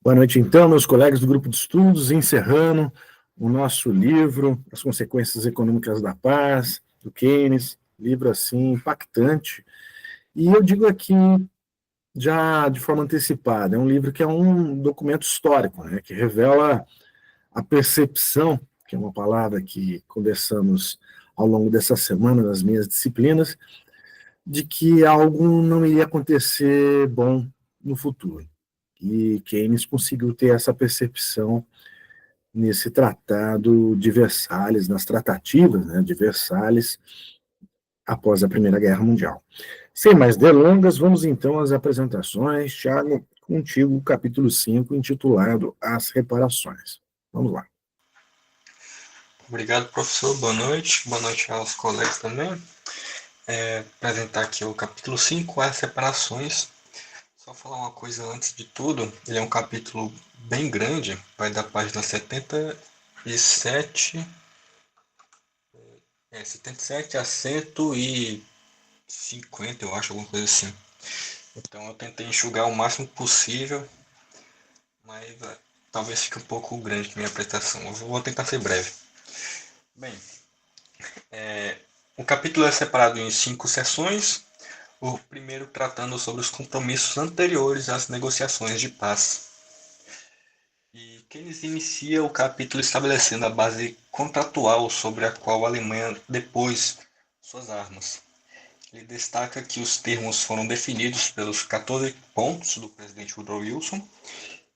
Boa noite, então, meus colegas do grupo de estudos, encerrando o nosso livro, As Consequências Econômicas da Paz, do Keynes, livro, assim, impactante. E eu digo aqui, já de forma antecipada, é um livro que é um documento histórico, né, que revela a percepção, que é uma palavra que conversamos ao longo dessa semana nas minhas disciplinas, de que algo não iria acontecer bom no futuro. E Keynes conseguiu ter essa percepção nesse tratado de Versalhes, nas tratativas, né, de Versalhes, após a Primeira Guerra Mundial. Sem mais delongas, vamos então às apresentações. Tiago, contigo, o capítulo 5, intitulado As Reparações. Vamos lá. Obrigado, professor. Boa noite. Boa noite aos colegas também. Apresentar aqui o capítulo 5, As Reparações. Só falar uma coisa antes de tudo. Ele é um capítulo bem grande, vai da página 77, 77 a 150, eu acho, alguma coisa assim. Então eu tentei enxugar o máximo possível, mas talvez fique um pouco grande a minha apresentação. Eu vou tentar ser breve. Bem, o capítulo é separado em 5 seções. O primeiro tratando sobre os compromissos anteriores às negociações de paz. E Keynes inicia o capítulo estabelecendo a base contratual sobre a qual a Alemanha depôs suas armas. Ele destaca que os termos foram definidos pelos 14 pontos do presidente Woodrow Wilson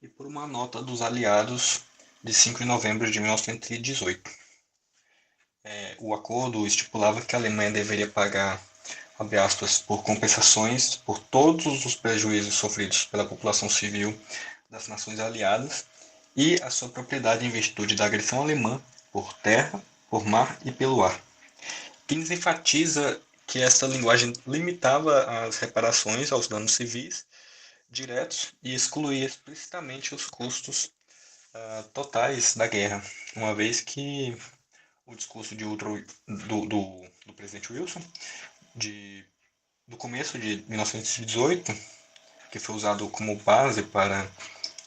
e por uma nota dos aliados de 5 de novembro de 1918. O acordo estipulava que a Alemanha deveria pagar, abre aspas, por compensações por todos os prejuízos sofridos pela população civil das nações aliadas e a sua propriedade em virtude da agressão alemã por terra, por mar e pelo ar. Keynes enfatiza que essa linguagem limitava as reparações aos danos civis diretos e excluía explicitamente os custos totais da guerra, uma vez que o discurso de do presidente Wilson do começo de 1918, que foi usado como base para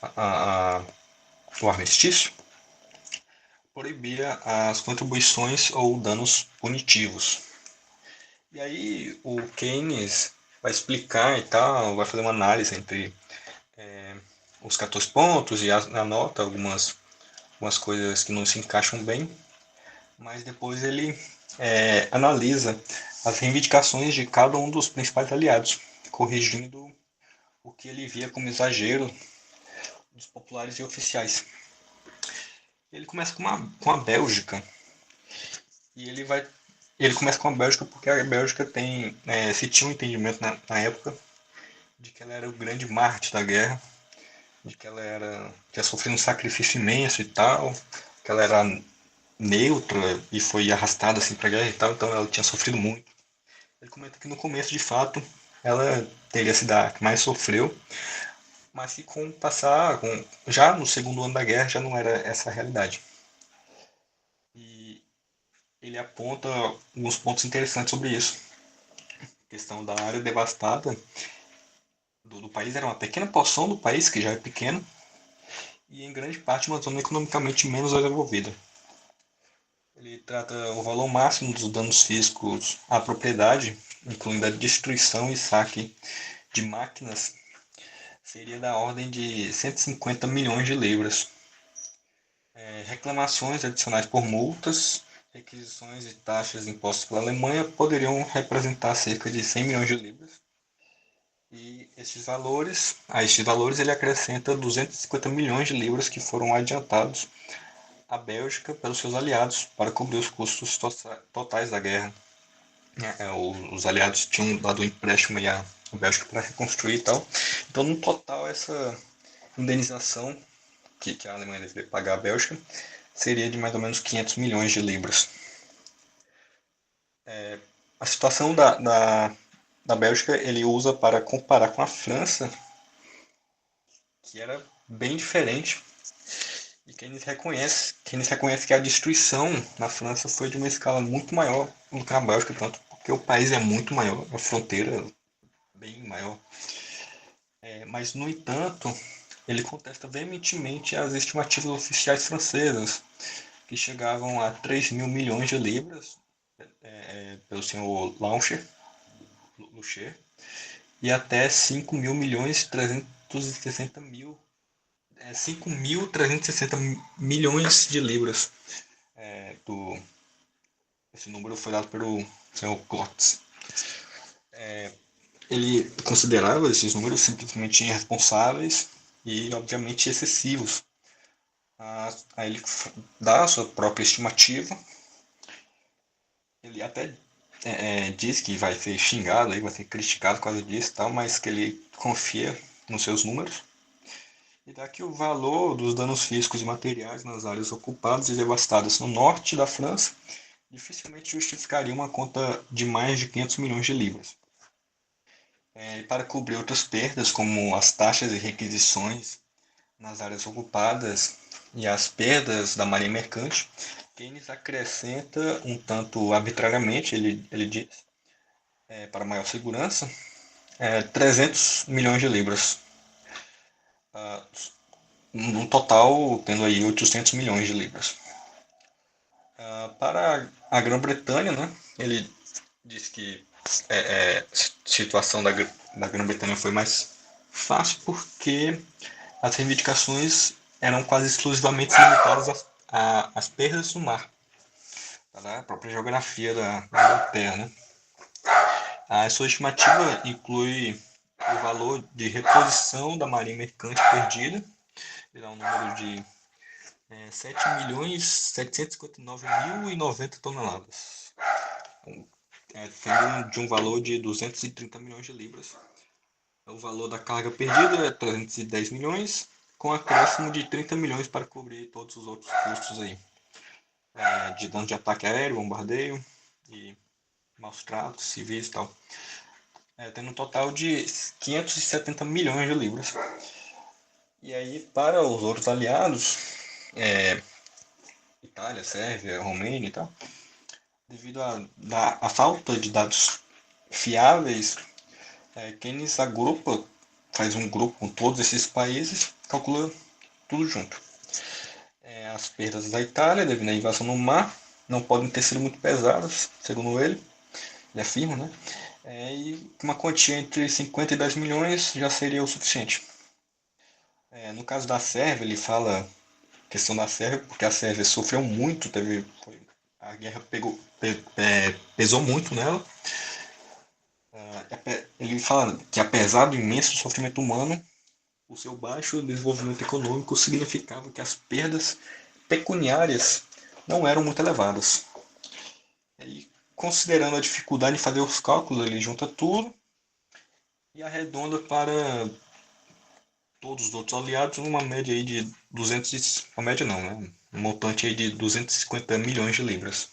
a, a, o armistício, proibia as contribuições ou danos punitivos. E aí o Keynes vai explicar e tal, vai fazer uma análise entre os 14 pontos e a nota, algumas coisas que não se encaixam bem, mas depois ele analisa as reivindicações de cada um dos principais aliados, corrigindo o que ele via como exagero dos populares e oficiais. Ele começa com a Bélgica, e ele começa com a Bélgica porque a Bélgica se tinha um entendimento na época de que ela era o grande Marte da guerra, de que ela tinha sofrido um sacrifício imenso e tal, que ela era neutra e foi arrastada assim para a guerra e tal, então ela tinha sofrido muito. Ele comenta que no começo, de fato, ela teria sido a que mais sofreu, mas que já no segundo ano da guerra já não era essa a realidade. E ele aponta alguns pontos interessantes sobre isso. A questão da área devastada do país era uma pequena porção do país, que já é pequeno, e em grande parte uma zona economicamente menos desenvolvida. Ele trata o valor máximo dos danos físicos à propriedade, incluindo a destruição e saque de máquinas, seria da ordem de 150 milhões de libras. Reclamações adicionais por multas, requisições e taxas impostas pela Alemanha poderiam representar cerca de 100 milhões de libras. E a estes valores ele acrescenta 250 milhões de libras que foram adiantados à Bélgica pelos seus aliados para cobrir os custos totais da guerra. Os aliados tinham dado um empréstimo à Bélgica para reconstruir e tal. Então, no total, essa indenização que a Alemanha deveria pagar à Bélgica seria de mais ou menos 500 milhões de libras. A situação da Bélgica ele usa para comparar com a França, que era bem diferente. E Keynes reconhece que a destruição na França foi de uma escala muito maior do que na Bélgica, tanto porque o país é muito maior, a fronteira bem maior. Mas, no entanto, ele contesta veementemente as estimativas oficiais francesas, que chegavam a 3 mil milhões de libras, pelo senhor Loucher, e até 5 mil milhões 360 mil, 5.360 milhões de libras. Esse número foi dado pelo senhor Klotz. Ele considerava esses números simplesmente irresponsáveis e, obviamente, excessivos. Aí ele dá a sua própria estimativa. Ele até diz que vai ser xingado, vai ser criticado por causa disso, tal, mas que ele confia nos seus números. E dá que o valor dos danos físicos e materiais nas áreas ocupadas e devastadas no norte da França dificilmente justificaria uma conta de mais de 500 milhões de libras. E para cobrir outras perdas, como as taxas e requisições nas áreas ocupadas e as perdas da marinha mercante, Keynes acrescenta um tanto arbitrariamente, ele diz, para maior segurança, 300 milhões de libras. No total, tendo aí 800 milhões de libras. Para a Grã-Bretanha, né, ele diz que a situação da Grã-Bretanha foi mais fácil porque as reivindicações eram quase exclusivamente limitadas às perdas no mar, tá? A própria geografia da Inglaterra. Né? A sua estimativa inclui o valor de reposição da marinha mercante perdida, que dá um número de 7.759.090 toneladas, sendo de um valor de 230 milhões de libras. O valor da carga perdida é 310 milhões, com acréscimo de 30 milhões para cobrir todos os outros custos aí, de dano de ataque aéreo, bombardeio e maus tratos civis e tal. Tendo um total de 570 milhões de libras. E aí, para os outros aliados, Itália, Sérvia, Romênia e tal, devido à falta de dados fiáveis, Keynes faz um grupo com todos esses países, calcula tudo junto. As perdas da Itália, devido à invasão no mar, não podem ter sido muito pesadas, segundo ele afirma, né? E uma quantia entre 50 e 10 milhões já seria o suficiente. No caso da Sérvia, ele fala questão da Sérvia, porque a Sérvia sofreu muito, a guerra pesou muito nela. Ele fala que apesar do imenso sofrimento humano, o seu baixo desenvolvimento econômico significava que as perdas pecuniárias não eram muito elevadas. E considerando a dificuldade de fazer os cálculos, ele junta tudo e arredonda para todos os outros aliados uma média aí de 200, uma média não, né? Um montante aí de 250 milhões de libras.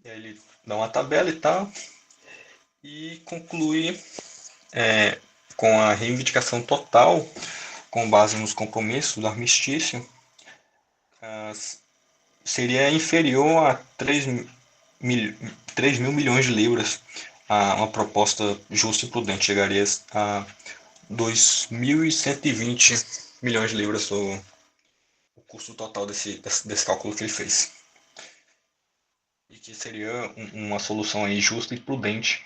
E aí ele dá uma tabela e tal e conclui com a reivindicação total, com base nos compromissos do armistício, seria inferior a 3 mil milhões de libras. Uma proposta justa e prudente chegaria a 2.120 milhões de libras o custo total desse cálculo que ele fez. E que seria uma solução aí justa e prudente,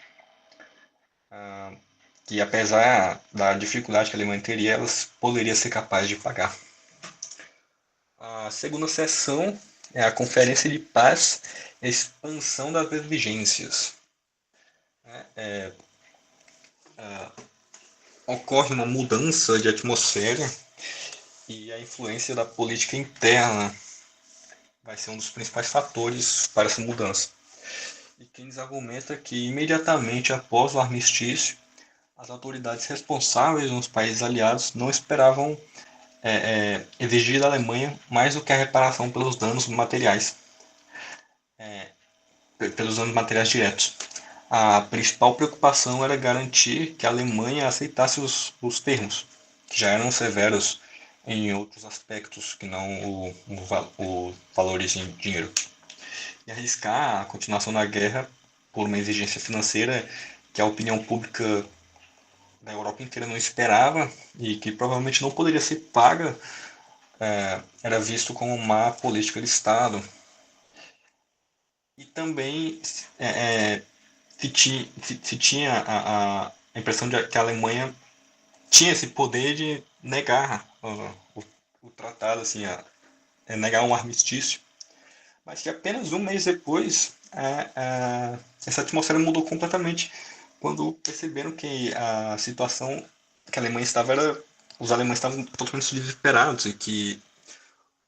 que apesar da dificuldade que a Alemanha teria, elas poderia ser capaz de pagar. A segunda seção é a Conferência de Paz e Expansão das Exigências. Ocorre uma mudança de atmosfera e a influência da política interna vai ser um dos principais fatores para essa mudança. E Keynes argumenta que imediatamente após o armistício, as autoridades responsáveis nos países aliados não esperavam exigir da Alemanha mais do que a reparação pelos danos materiais, diretos. A principal preocupação era garantir que a Alemanha aceitasse os termos, que já eram severos em outros aspectos que não o valores em dinheiro. E arriscar a continuação da guerra por uma exigência financeira que a opinião pública da Europa inteira não esperava e que provavelmente não poderia ser paga, era visto como má política de Estado. E também se tinha a impressão de que a Alemanha tinha esse poder de negar o tratado, assim, negar um armistício. Mas que apenas um mês depois, essa atmosfera mudou completamente quando perceberam que a situação que a Alemanha estava era. Os alemães estavam totalmente desesperados e que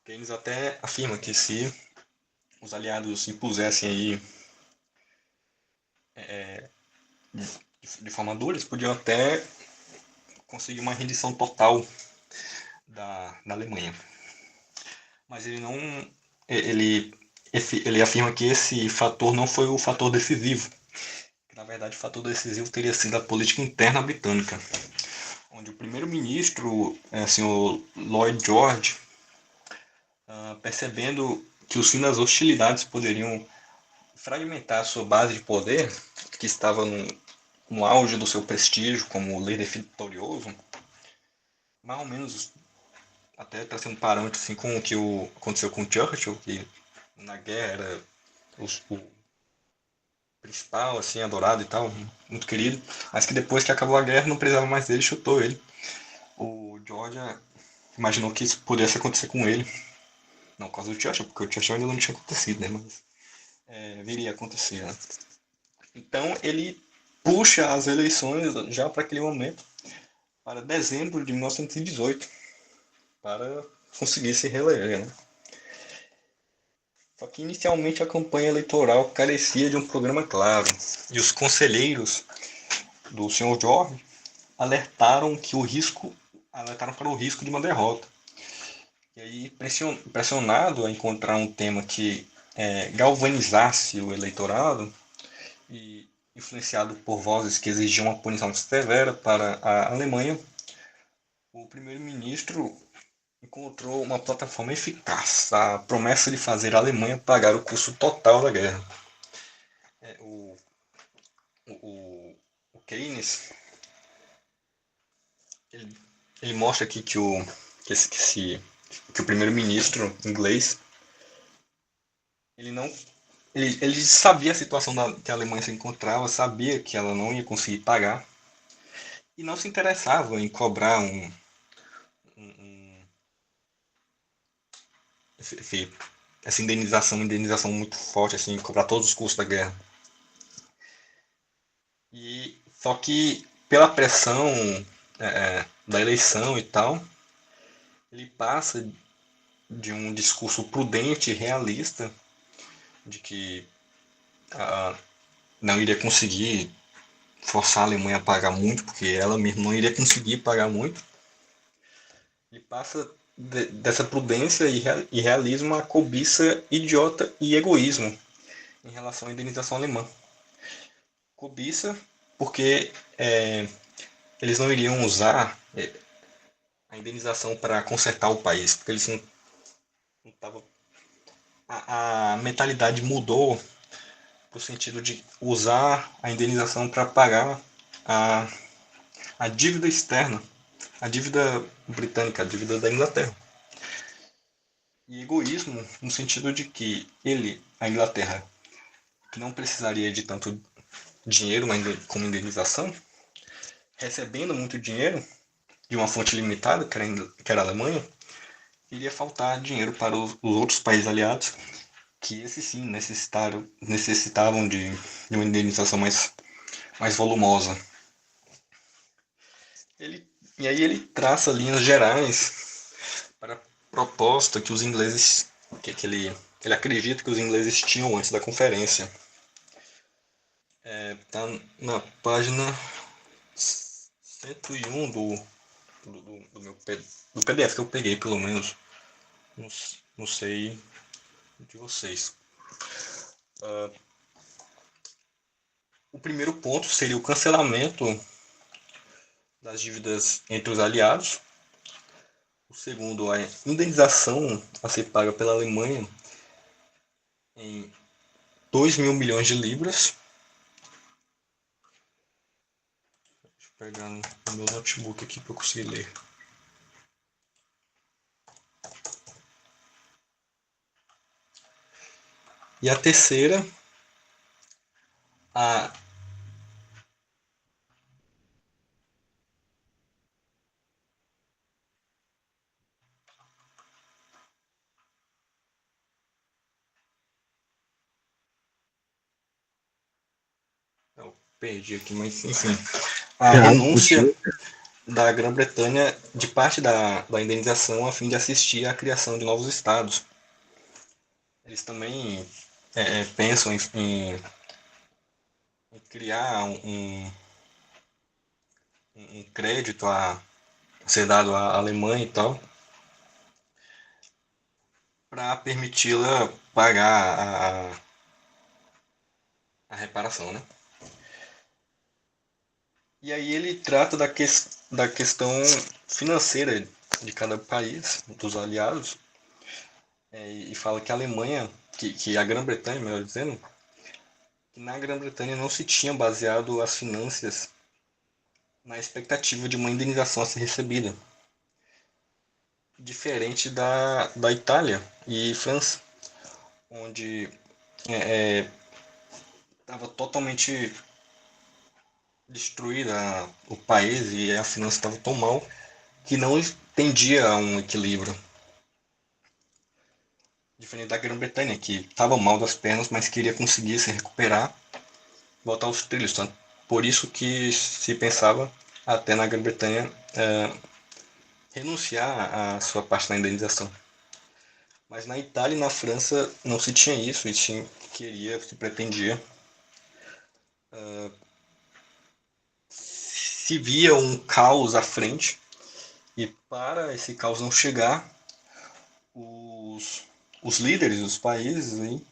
Keynes até afirma que se os aliados impusessem aí de forma dura, eles podiam até conseguir uma rendição total da Alemanha. Mas ele não. Ele, ele afirma que esse fator não foi o fator decisivo. Que, na verdade, o fator decisivo teria sido a política interna britânica, onde o primeiro-ministro, senhor Lloyd George, percebendo que os fim das hostilidades poderiam fragmentar a sua base de poder, que estava no auge do seu prestígio como líder vitorioso, mais ou menos até traçando um parâmetro assim, com o que aconteceu com o Churchill, que na guerra era o principal, assim, adorado e tal, muito querido, mas que depois que acabou a guerra não precisava mais dele, chutou ele. O George imaginou que isso pudesse acontecer com ele, não por causa do Churchill, porque o Churchill ainda não tinha acontecido, né, mas viria a acontecer, né? Então ele puxa as eleições já para aquele momento, para dezembro de 1918, para conseguir se reeleger, né? Só que inicialmente a campanha eleitoral carecia de um programa claro, e os conselheiros do Sr. George alertaram para o risco de uma derrota. E aí, pressionado a encontrar um tema que galvanizasse o eleitorado e influenciado por vozes que exigiam uma punição severa para a Alemanha, o primeiro-ministro encontrou uma plataforma eficaz, a promessa de fazer a Alemanha pagar o custo total da guerra. O Keynes ele mostra aqui que o primeiro-ministro inglês ele sabia a situação que a Alemanha se encontrava, sabia que ela não ia conseguir pagar e não se interessava em cobrar essa indenização muito forte, assim, cobrar todos os custos da guerra. E só que pela pressão da eleição e tal, ele passa de um discurso prudente e realista de que não iria conseguir forçar a Alemanha a pagar muito, porque ela mesma não iria conseguir pagar muito, e passa dessa prudência e realismo a cobiça idiota e egoísmo em relação à indenização alemã. Cobiça porque eles não iriam usar a indenização para consertar o país, porque eles não estavam. A mentalidade mudou no sentido de usar a indenização para pagar a dívida externa, a dívida britânica, a dívida da Inglaterra. E egoísmo no sentido de que a Inglaterra, que não precisaria de tanto dinheiro como indenização, recebendo muito dinheiro de uma fonte limitada, que era a Alemanha, iria faltar dinheiro para os outros países aliados, que esses sim necessitavam de uma indenização mais volumosa. E aí ele traça linhas gerais para a proposta que os ingleses, que ele acredita que os ingleses tinham antes da conferência. Está na página 101 do meu do PDF que eu peguei, pelo menos. Não sei de vocês. O primeiro ponto seria o cancelamento das dívidas entre os aliados. O segundo, a indenização a ser paga pela Alemanha em 2 mil milhões de libras. pegar no meu notebook aqui para eu conseguir ler. E a terceira, a eu perdi aqui, mas enfim, a renúncia da Grã-Bretanha de parte da indenização a fim de assistir à criação de novos estados. Eles também pensam em criar um crédito a ser dado à Alemanha e tal, para permiti-la pagar a reparação, né? E aí ele trata da questão financeira de cada país, dos aliados, e fala que a Alemanha, que a Grã-Bretanha, melhor dizendo, que na Grã-Bretanha não se tinha baseado as finanças na expectativa de uma indenização a ser recebida, diferente da Itália e França, onde estava totalmente destruída o país e a finança estava tão mal que não tendia a um equilíbrio. Diferente da Grã-Bretanha, que estava mal das pernas, mas queria conseguir se recuperar, voltar aos trilhos. Tanto por isso que se pensava até na Grã-Bretanha renunciar à sua parte da indenização. Mas na Itália e na França não se tinha isso, e se pretendia. Se via um caos à frente, e para esse caos não chegar, os, os líderes dos países, hein,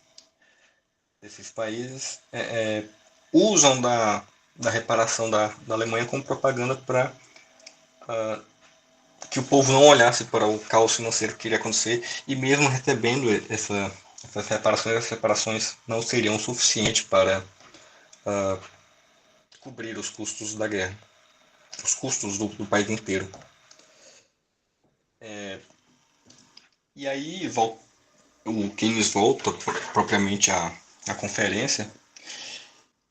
desses países, usam da reparação da Alemanha como propaganda para que o povo não olhasse para o caos financeiro que iria acontecer, e mesmo recebendo essas reparações não seriam suficientes para cobrir os custos da guerra, os custos do país inteiro. E aí o Keynes volta propriamente à conferência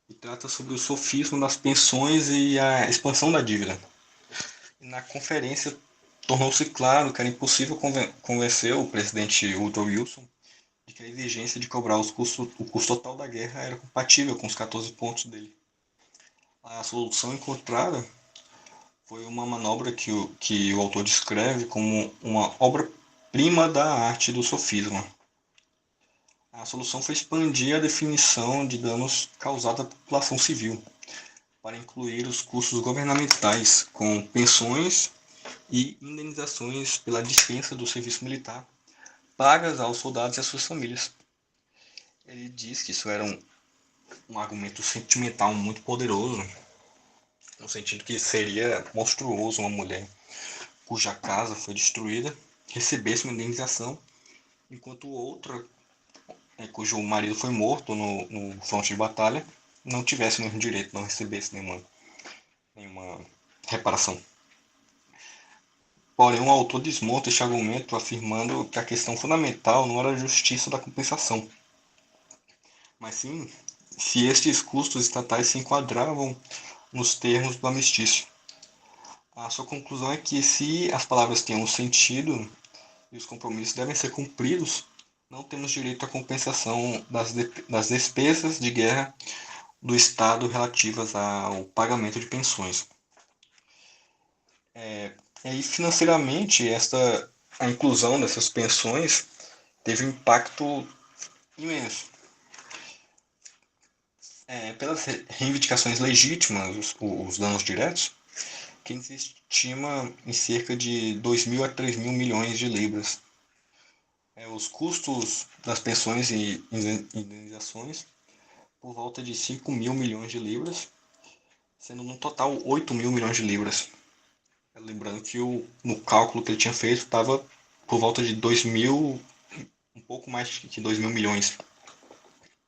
e trata sobre o sofisma das pensões e a expansão da dívida. E na conferência tornou-se claro que era impossível convencer o presidente Woodrow Wilson de que a exigência de cobrar o custo total da guerra era compatível com os 14 pontos dele. A solução encontrada foi uma manobra que o autor descreve como uma obra-prima da arte do sofisma. A solução foi expandir a definição de danos causados à população civil, para incluir os custos governamentais, com pensões e indenizações pela dispensa do serviço militar, pagas aos soldados e às suas famílias. Ele diz que isso era um argumento sentimental muito poderoso, no sentido que seria monstruoso uma mulher cuja casa foi destruída recebesse uma indenização, enquanto outra, cujo marido foi morto no fronte de batalha, não tivesse o mesmo direito, não recebesse nenhuma reparação. Porém, o autor desmonta este argumento afirmando que a questão fundamental não era a justiça da compensação, mas sim se estes custos estatais se enquadravam nos termos do armistício. A sua conclusão é que se as palavras têm um sentido e os compromissos devem ser cumpridos, não temos direito à compensação das despesas de guerra do Estado relativas ao pagamento de pensões. E aí, financeiramente, a inclusão dessas pensões teve um impacto imenso. Pelas reivindicações legítimas, os danos diretos, que se estima em cerca de 2.000 a 3.000 milhões de libras. Os custos das pensões e indenizações por volta de 5.000 milhões de libras, sendo no total 8.000 milhões de libras. Lembrando que no cálculo que ele tinha feito estava por volta de 2.000, um pouco mais que 2.000 milhões.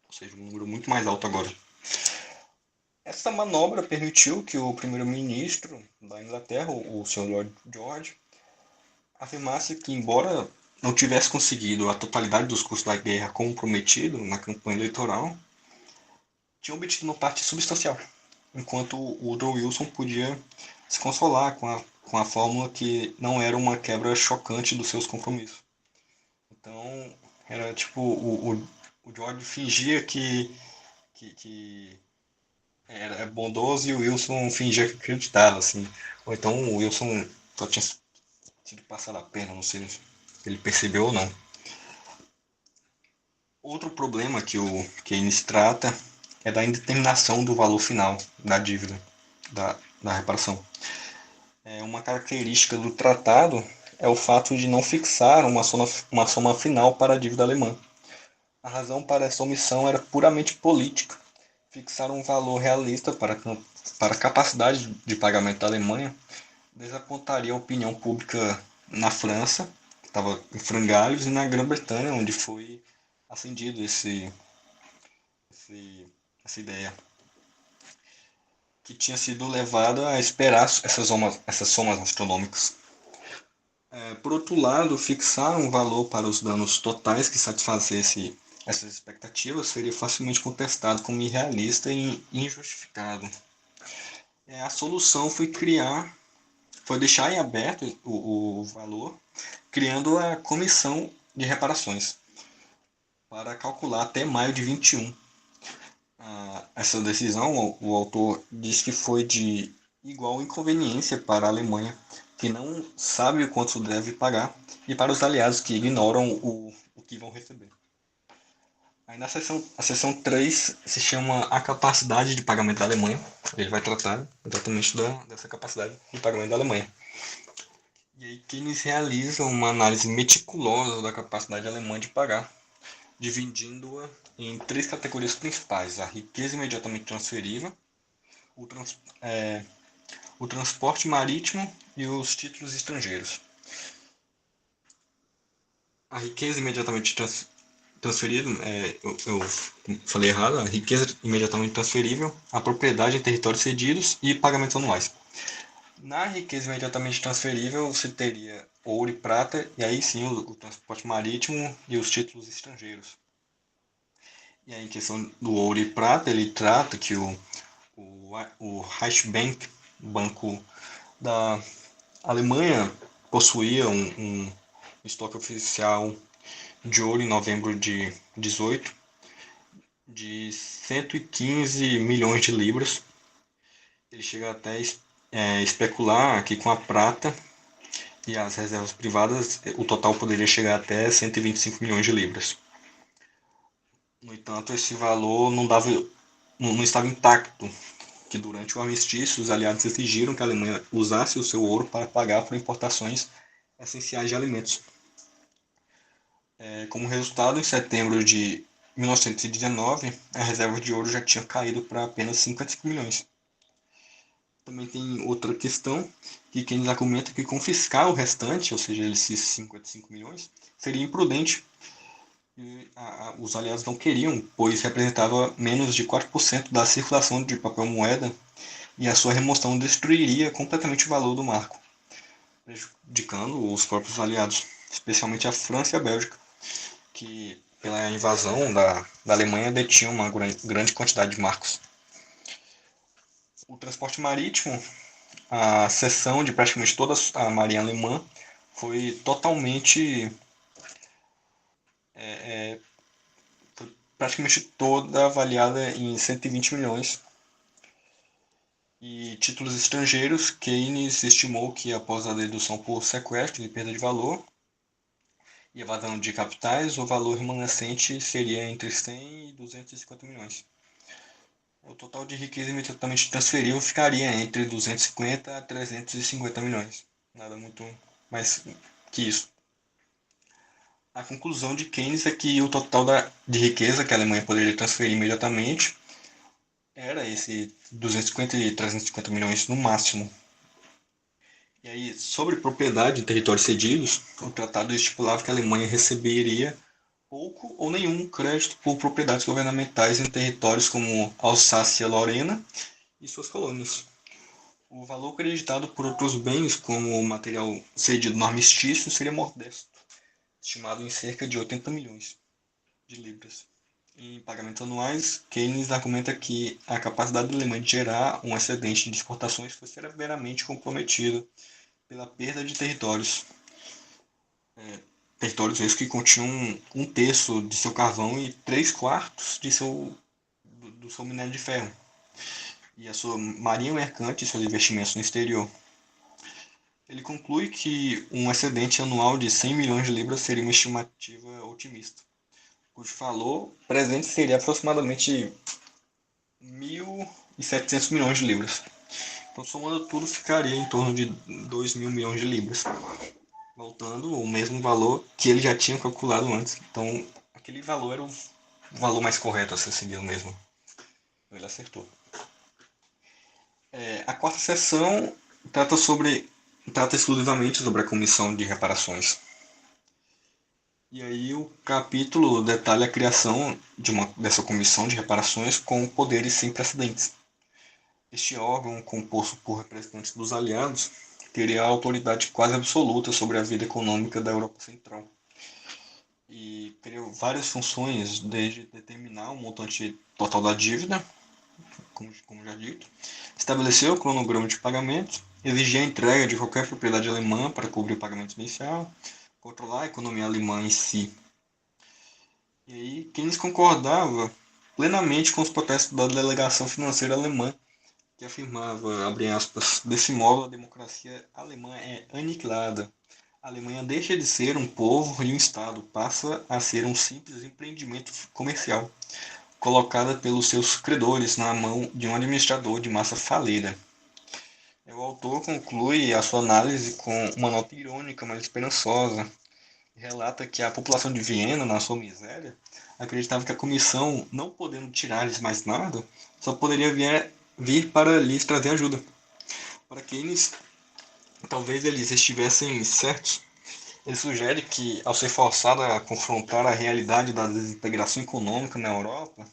Ou seja, um número muito mais alto agora. Essa manobra permitiu que o primeiro-ministro da Inglaterra, o Sr. Lloyd George, afirmasse que, embora não tivesse conseguido a totalidade dos custos da guerra como prometido na campanha eleitoral, tinha obtido uma parte substancial, enquanto o Woodrow Wilson podia se consolar com a fórmula que não era uma quebra chocante dos seus compromissos. Então, era tipo, o George fingia que era bondoso e o Wilson fingia que acreditava, assim. Ou então o Wilson só tinha sido passado a perna, não sei se ele percebeu ou não. Outro problema que o Keynes trata é da indeterminação do valor final da dívida, da reparação. Uma característica do tratado é o fato de não fixar uma soma final para a dívida alemã. A razão para essa omissão era puramente política. Fixar um valor realista para a capacidade de pagamento da Alemanha desapontaria a opinião pública na França, que estava em frangalhos, e na Grã-Bretanha, onde foi acendido essa ideia, que tinha sido levada a esperar essas somas astronômicas. Por outro lado, fixar um valor para os danos totais que satisfazesse essas expectativas seria facilmente contestado como irrealista e injustificado. A solução foi deixar em aberto o valor, criando a comissão de reparações para calcular até maio de 21. Essa decisão, o autor diz que foi de igual inconveniência para a Alemanha, que não sabe o quanto deve pagar, e para os aliados que ignoram o que vão receber. Aí a seção 3 se chama A Capacidade de Pagamento da Alemanha. Ele vai tratar exatamente dessa capacidade de pagamento da Alemanha. E aí Keynes realiza uma análise meticulosa da capacidade alemã de pagar, dividindo-a em três categorias principais: a riqueza imediatamente transferível, o transporte marítimo e os títulos estrangeiros. A riqueza imediatamente transferível, eu falei errado, a riqueza imediatamente transferível, a propriedade em territórios cedidos e pagamentos anuais. Na riqueza imediatamente transferível, você teria ouro e prata, e aí sim o transporte marítimo e os títulos estrangeiros. E aí, em questão do ouro e prata, ele trata que o Reichsbank, banco da Alemanha, possuía um estoque oficial de ouro em novembro de 18 de 115 milhões de libras. Ele chega até especular que com a prata e as reservas privadas, o total poderia chegar até 125 milhões de libras. No entanto, esse valor não estava intacto, que durante o armistício os aliados exigiram que a Alemanha usasse o seu ouro para pagar por importações essenciais de alimentos. Como resultado, em setembro de 1919, a reserva de ouro já tinha caído para apenas 55 milhões. Também tem outra questão, que Keynes argumenta que confiscar o restante, ou seja, esses 55 milhões, seria imprudente. E os aliados não queriam, pois representava menos de 4% da circulação de papel moeda, e a sua remoção destruiria completamente o valor do marco, prejudicando os próprios aliados, especialmente a França e a Bélgica, que pela invasão da Alemanha detinham uma grande quantidade de marcos. O transporte marítimo, a seção de praticamente toda a marinha alemã, foi totalmente foi praticamente toda avaliada em 120 milhões. E títulos estrangeiros, Keynes estimou que após a dedução por sequestro e perda de valor e evasão de capitais, o valor remanescente seria entre 100 e 250 milhões. O total de riqueza imediatamente transferível ficaria entre 250 a 350 milhões. Nada muito mais que isso. A conclusão de Keynes é que o total de riqueza que a Alemanha poderia transferir imediatamente era esse 250 e 350 milhões no máximo. E aí, sobre propriedade em territórios cedidos, o tratado estipulava que a Alemanha receberia pouco ou nenhum crédito por propriedades governamentais em territórios como Alsácia-Lorena e suas colônias. O valor acreditado por outros bens, como o material cedido no armistício, seria modesto, estimado em cerca de 80 milhões de libras. Em pagamentos anuais, Keynes argumenta que a capacidade alemã de gerar um excedente de exportações foi severamente comprometida pela perda de territórios. Territórios esses que continham um terço de seu carvão e 3/4 do seu minério de ferro, e a sua marinha mercante e seus investimentos no exterior. Ele conclui que um excedente anual de 100 milhões de libras seria uma estimativa otimista, cujo valor presente seria aproximadamente 1.700 milhões de libras. Então, somando tudo, ficaria em torno de 2.000 milhões de libras, voltando ao mesmo valor que ele já tinha calculado antes. Então, aquele valor era o valor mais correto a ser seguido mesmo. Ele acertou. A quarta seção trata exclusivamente sobre a comissão de reparações. E aí o capítulo detalha a criação dessa comissão de reparações com poderes sem precedentes. Este órgão, composto por representantes dos aliados, teria a autoridade quase absoluta sobre a vida econômica da Europa Central. E teria várias funções, desde determinar o montante total da dívida, como já dito, estabelecer o cronograma de pagamentos, exigir a entrega de qualquer propriedade alemã para cobrir o pagamento inicial, controlar a economia alemã em si. E aí, Keynes concordava plenamente com os protestos da delegação financeira alemã, que afirmava, abre aspas, desse modo a democracia alemã é aniquilada. A Alemanha deixa de ser um povo e um Estado, passa a ser um simples empreendimento comercial, colocada pelos seus credores na mão de um administrador de massa faleira. O autor conclui a sua análise com uma nota irônica, mas esperançosa. Relata que a população de Viena, na sua miséria, acreditava que a comissão, não podendo tirar-lhes mais nada, só poderia vir para lhes trazer ajuda. Para Keynes, talvez eles estivessem certos. Ele sugere que, ao ser forçado a confrontar a realidade da desintegração econômica na Europa,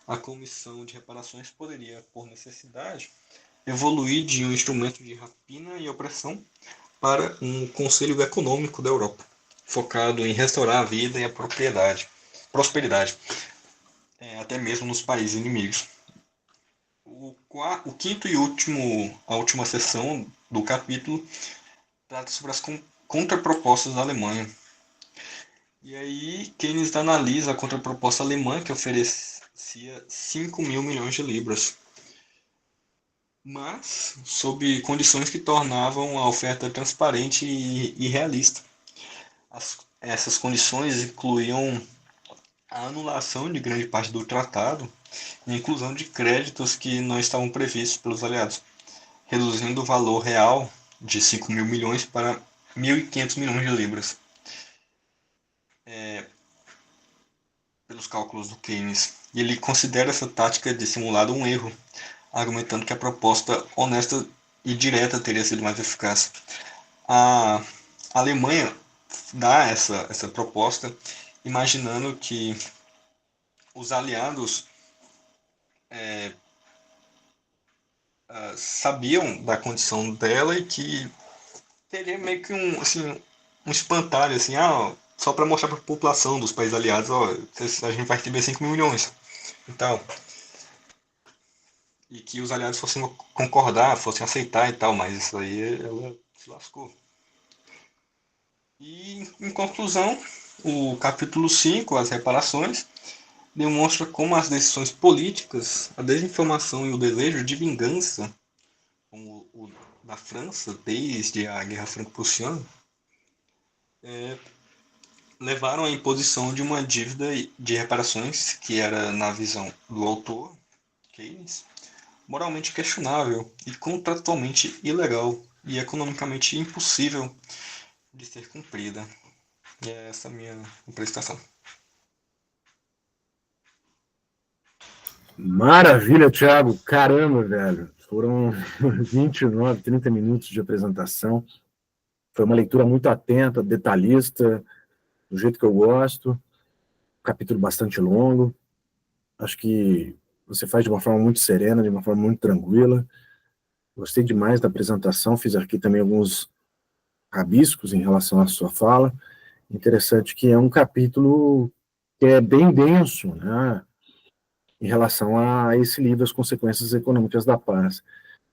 a comissão de reparações poderia, por necessidade, evoluir de um instrumento de rapina e opressão para um conselho econômico da Europa, focado em restaurar a vida e a prosperidade, até mesmo nos países inimigos. O quinto e a última seção do capítulo trata sobre as contrapropostas da Alemanha. E aí Keynes analisa a contraproposta alemã, que oferecia 5 mil milhões de libras, mas sob condições que tornavam a oferta transparente e realista. Essas condições incluíam a anulação de grande parte do tratado e a inclusão de créditos que não estavam previstos pelos aliados, reduzindo o valor real de 5 mil milhões para 1.500 milhões de libras. Pelos cálculos do Keynes. E ele considera essa tática de simulado um erro, argumentando que a proposta honesta e direta teria sido mais eficaz. A Alemanha dá essa proposta imaginando que os aliados sabiam da condição dela e que teria meio que um espantalho, assim, só para mostrar para a população dos países aliados, a gente vai receber 5 mil milhões e tal. E que os aliados fossem concordar, fossem aceitar e tal, mas isso aí ela se lascou. E, em conclusão, o capítulo 5, as reparações, demonstra como as decisões políticas, a desinformação e o desejo de vingança, como o da França, desde a Guerra Franco-Prussiana, levaram à imposição de uma dívida de reparações que era, na visão do autor, Keynes, moralmente questionável e contratualmente ilegal e economicamente impossível de ser cumprida. E é essa a minha apresentação. Maravilha, Thiago. Caramba, velho. Foram 29, 30 minutos de apresentação. Foi uma leitura muito atenta, detalhista, do jeito que eu gosto. Capítulo bastante longo. Acho que você faz de uma forma muito serena, de uma forma muito tranquila. Gostei demais da apresentação, fiz aqui também alguns rabiscos em relação à sua fala. Interessante que é um capítulo que é bem denso, né, em relação a esse livro, As Consequências Econômicas da Paz.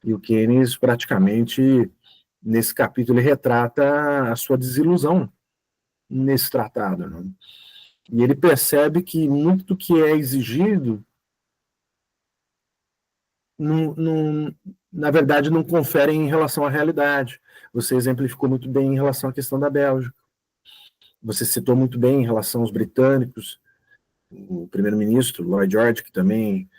E o Keynes, praticamente, nesse capítulo, ele retrata a sua desilusão nesse tratado, né? E ele percebe que muito do que é exigido, na verdade, não confere em relação à realidade. Você exemplificou muito bem em relação à questão da Bélgica. Você citou muito bem em relação aos britânicos, o primeiro-ministro, Lloyd George, que também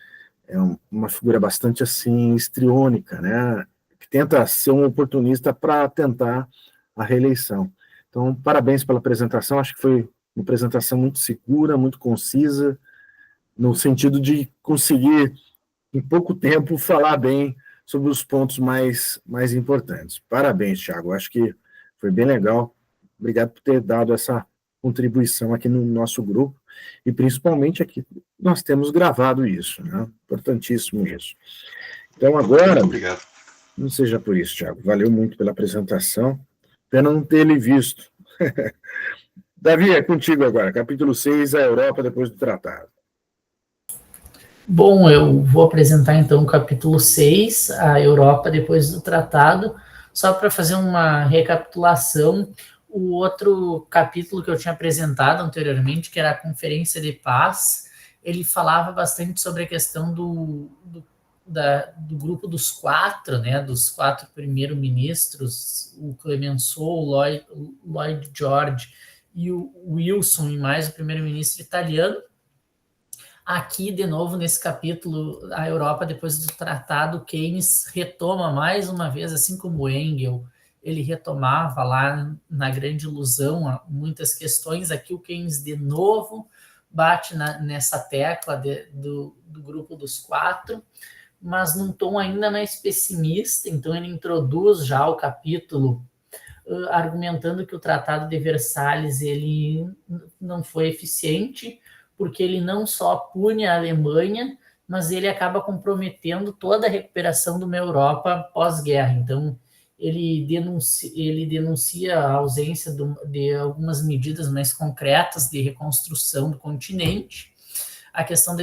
é uma figura bastante assim histriônica, né? Que tenta ser um oportunista para tentar a reeleição. Então, parabéns pela apresentação. Acho que foi uma apresentação muito segura, muito concisa, no sentido de conseguir, em pouco tempo, falar bem sobre os pontos mais importantes. Parabéns, Thiago. Acho que foi bem legal. Obrigado por ter dado essa contribuição aqui no nosso grupo, e principalmente aqui nós temos gravado isso, né? Importantíssimo isso. Então agora, Muito obrigado. Não seja por isso, Thiago, valeu muito pela apresentação, pena não ter ele visto. Davi, é contigo agora, capítulo 6, a Europa depois do tratado. Bom, eu vou apresentar então o capítulo 6, a Europa depois do tratado, só para fazer uma recapitulação. O outro capítulo que eu tinha apresentado anteriormente, que era a Conferência de Paz, ele falava bastante sobre a questão do grupo dos quatro, né, dos quatro primeiros-ministros, o Clemenceau, o Lloyd George e o Wilson, e mais o primeiro-ministro italiano. Aqui, de novo, nesse capítulo, a Europa depois do tratado, Keynes retoma mais uma vez, assim como Engels, ele retomava lá na Grande Ilusão muitas questões. Aqui o Keynes, de novo, bate nessa tecla do grupo dos quatro, mas num tom ainda mais pessimista. Então ele introduz já o capítulo argumentando que o Tratado de Versalhes ele não foi eficiente, porque ele não só pune a Alemanha, mas ele acaba comprometendo toda a recuperação de uma Europa pós-guerra. Então, ele denuncia a ausência de algumas medidas mais concretas de reconstrução do continente, a questão da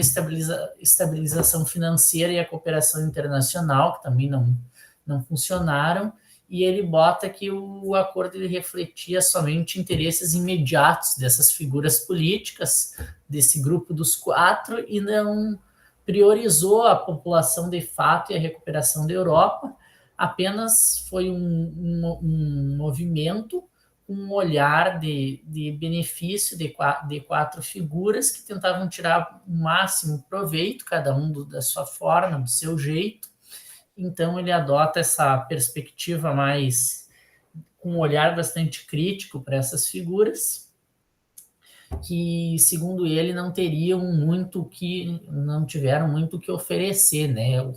estabilização financeira e a cooperação internacional, que também não funcionaram, e ele bota que o acordo ele refletia somente interesses imediatos dessas figuras políticas, desse grupo dos quatro, e não priorizou a população de fato e a recuperação da Europa. Apenas foi um movimento, um olhar de benefício de quatro figuras que tentavam tirar o máximo proveito, cada um da sua forma, do seu jeito. Então ele adota essa perspectiva mais, com um olhar bastante crítico para essas figuras, que, segundo ele, não tiveram muito o que oferecer, né?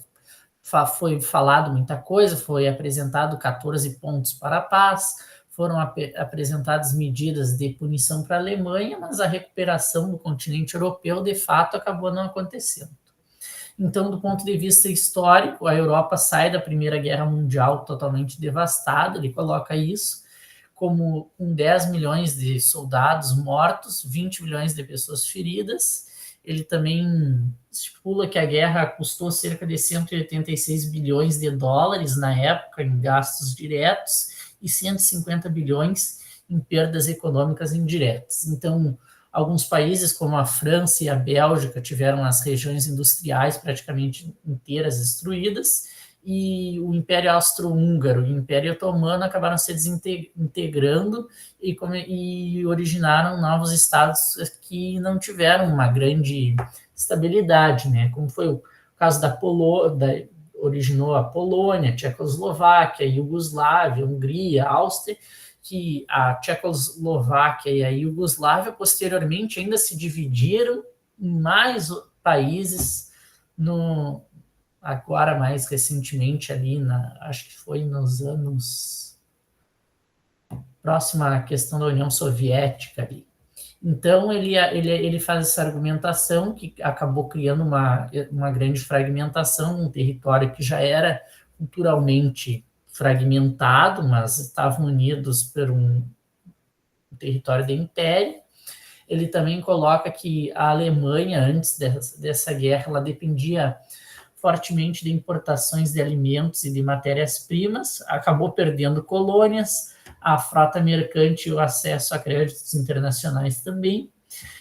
Foi falado muita coisa, foi apresentado 14 pontos para a paz, foram apresentadas medidas de punição para a Alemanha, mas a recuperação do continente europeu, de fato, acabou não acontecendo. Então, do ponto de vista histórico, a Europa sai da Primeira Guerra Mundial totalmente devastada. Ele coloca isso como com 10 milhões de soldados mortos, 20 milhões de pessoas feridas. Ele também estipula que a guerra custou cerca de 186 bilhões de dólares na época em gastos diretos e 150 bilhões em perdas econômicas indiretas. Então, alguns países, como a França e a Bélgica, tiveram as regiões industriais praticamente inteiras destruídas, e o Império Austro-Húngaro e o Império Otomano acabaram se desintegrando e originaram novos estados que não tiveram uma grande estabilidade, né? Como foi o caso da Polônia, originou a Polônia, a Tchecoslováquia, a Iugoslávia, a Hungria, a Áustria, que a Tchecoslováquia e a Iugoslávia posteriormente ainda se dividiram em mais países, agora mais recentemente ali, acho que foi nos anos próxima à questão da União Soviética ali. Então, ele faz essa argumentação que acabou criando uma grande fragmentação, um território que já era culturalmente fragmentado, mas estavam unidos por um território de império. Ele também coloca que a Alemanha, antes dessa guerra, ela dependia fortemente de importações de alimentos e de matérias-primas, acabou perdendo colônias, a frota mercante e o acesso a créditos internacionais também,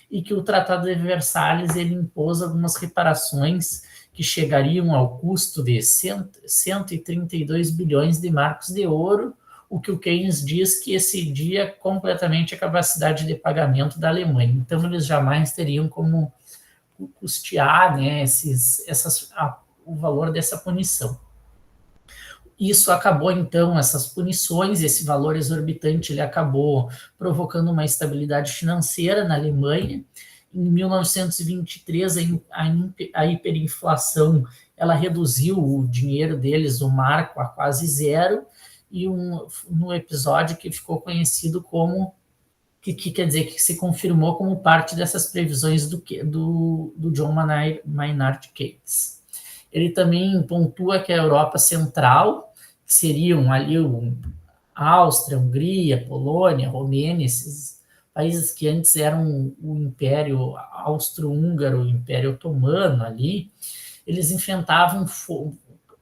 e que o Tratado de Versalhes ele impôs algumas reparações que chegariam ao custo de 132 bilhões de marcos de ouro, o que o Keynes diz que excedia completamente a capacidade de pagamento da Alemanha. Então, eles jamais teriam como custear, né, o valor dessa punição. Isso acabou, então, essas punições, esse valor exorbitante, ele acabou provocando uma instabilidade financeira na Alemanha. Em 1923, a hiperinflação, ela reduziu o dinheiro deles, o marco, a quase zero, e no episódio que ficou conhecido como, que quer dizer, que se confirmou como parte dessas previsões do John Maynard Keynes. Ele também pontua que a Europa Central, que seriam ali a Áustria, Hungria, Polônia, Romênia, esses países que antes eram o Império Austro-Húngaro, o Império Otomano ali, eles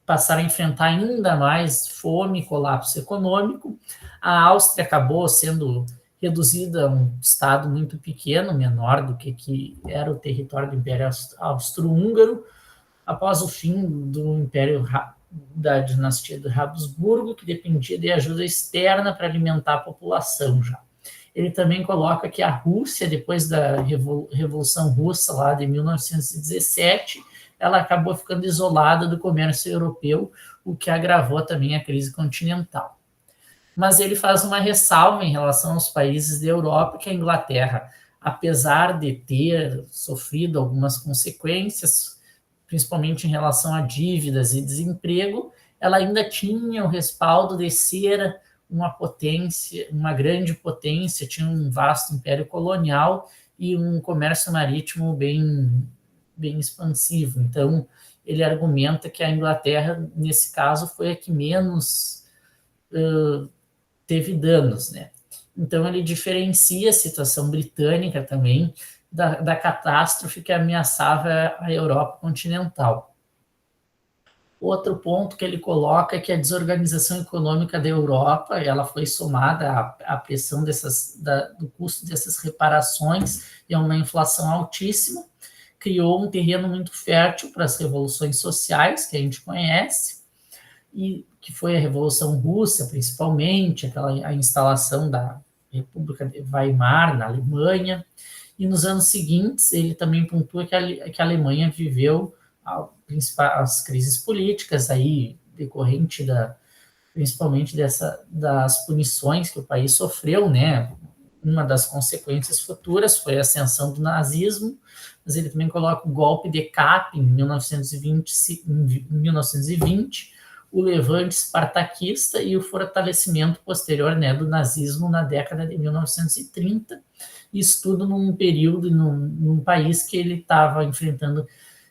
passaram a enfrentar ainda mais fome e colapso econômico. A Áustria acabou sendo reduzida a um estado muito pequeno, menor do que era o território do Império Austro-Húngaro, após o fim do Império da dinastia do Habsburgo, que dependia de ajuda externa para alimentar a população já. Ele também coloca que a Rússia, depois da Revolução Russa lá de 1917, ela acabou ficando isolada do comércio europeu, o que agravou também a crise continental. Mas ele faz uma ressalva em relação aos países da Europa, que a Inglaterra, apesar de ter sofrido algumas consequências, principalmente em relação a dívidas e desemprego, ela ainda tinha o respaldo de ser uma potência, uma grande potência, tinha um vasto império colonial e um comércio marítimo bem expansivo. Então, ele argumenta que a Inglaterra, nesse caso, foi a que menos teve danos, né? Então, ele diferencia a situação britânica também da catástrofe que ameaçava a Europa continental. Outro ponto que ele coloca é que a desorganização econômica da Europa, ela foi somada à pressão do custo dessas reparações e a uma inflação altíssima, criou um terreno muito fértil para as revoluções sociais que a gente conhece, e que foi a Revolução Russa, principalmente, a instalação da República de Weimar na Alemanha, e nos anos seguintes ele também pontua que a Alemanha viveu as crises políticas aí decorrente principalmente das punições que o país sofreu, né? Uma das consequências futuras foi a ascensão do nazismo, mas ele também coloca o golpe de Kapp em 1920, o levante espartaquista e o fortalecimento posterior, né, do nazismo na década de 1930, isso tudo num período, num país que ele estava enfrentando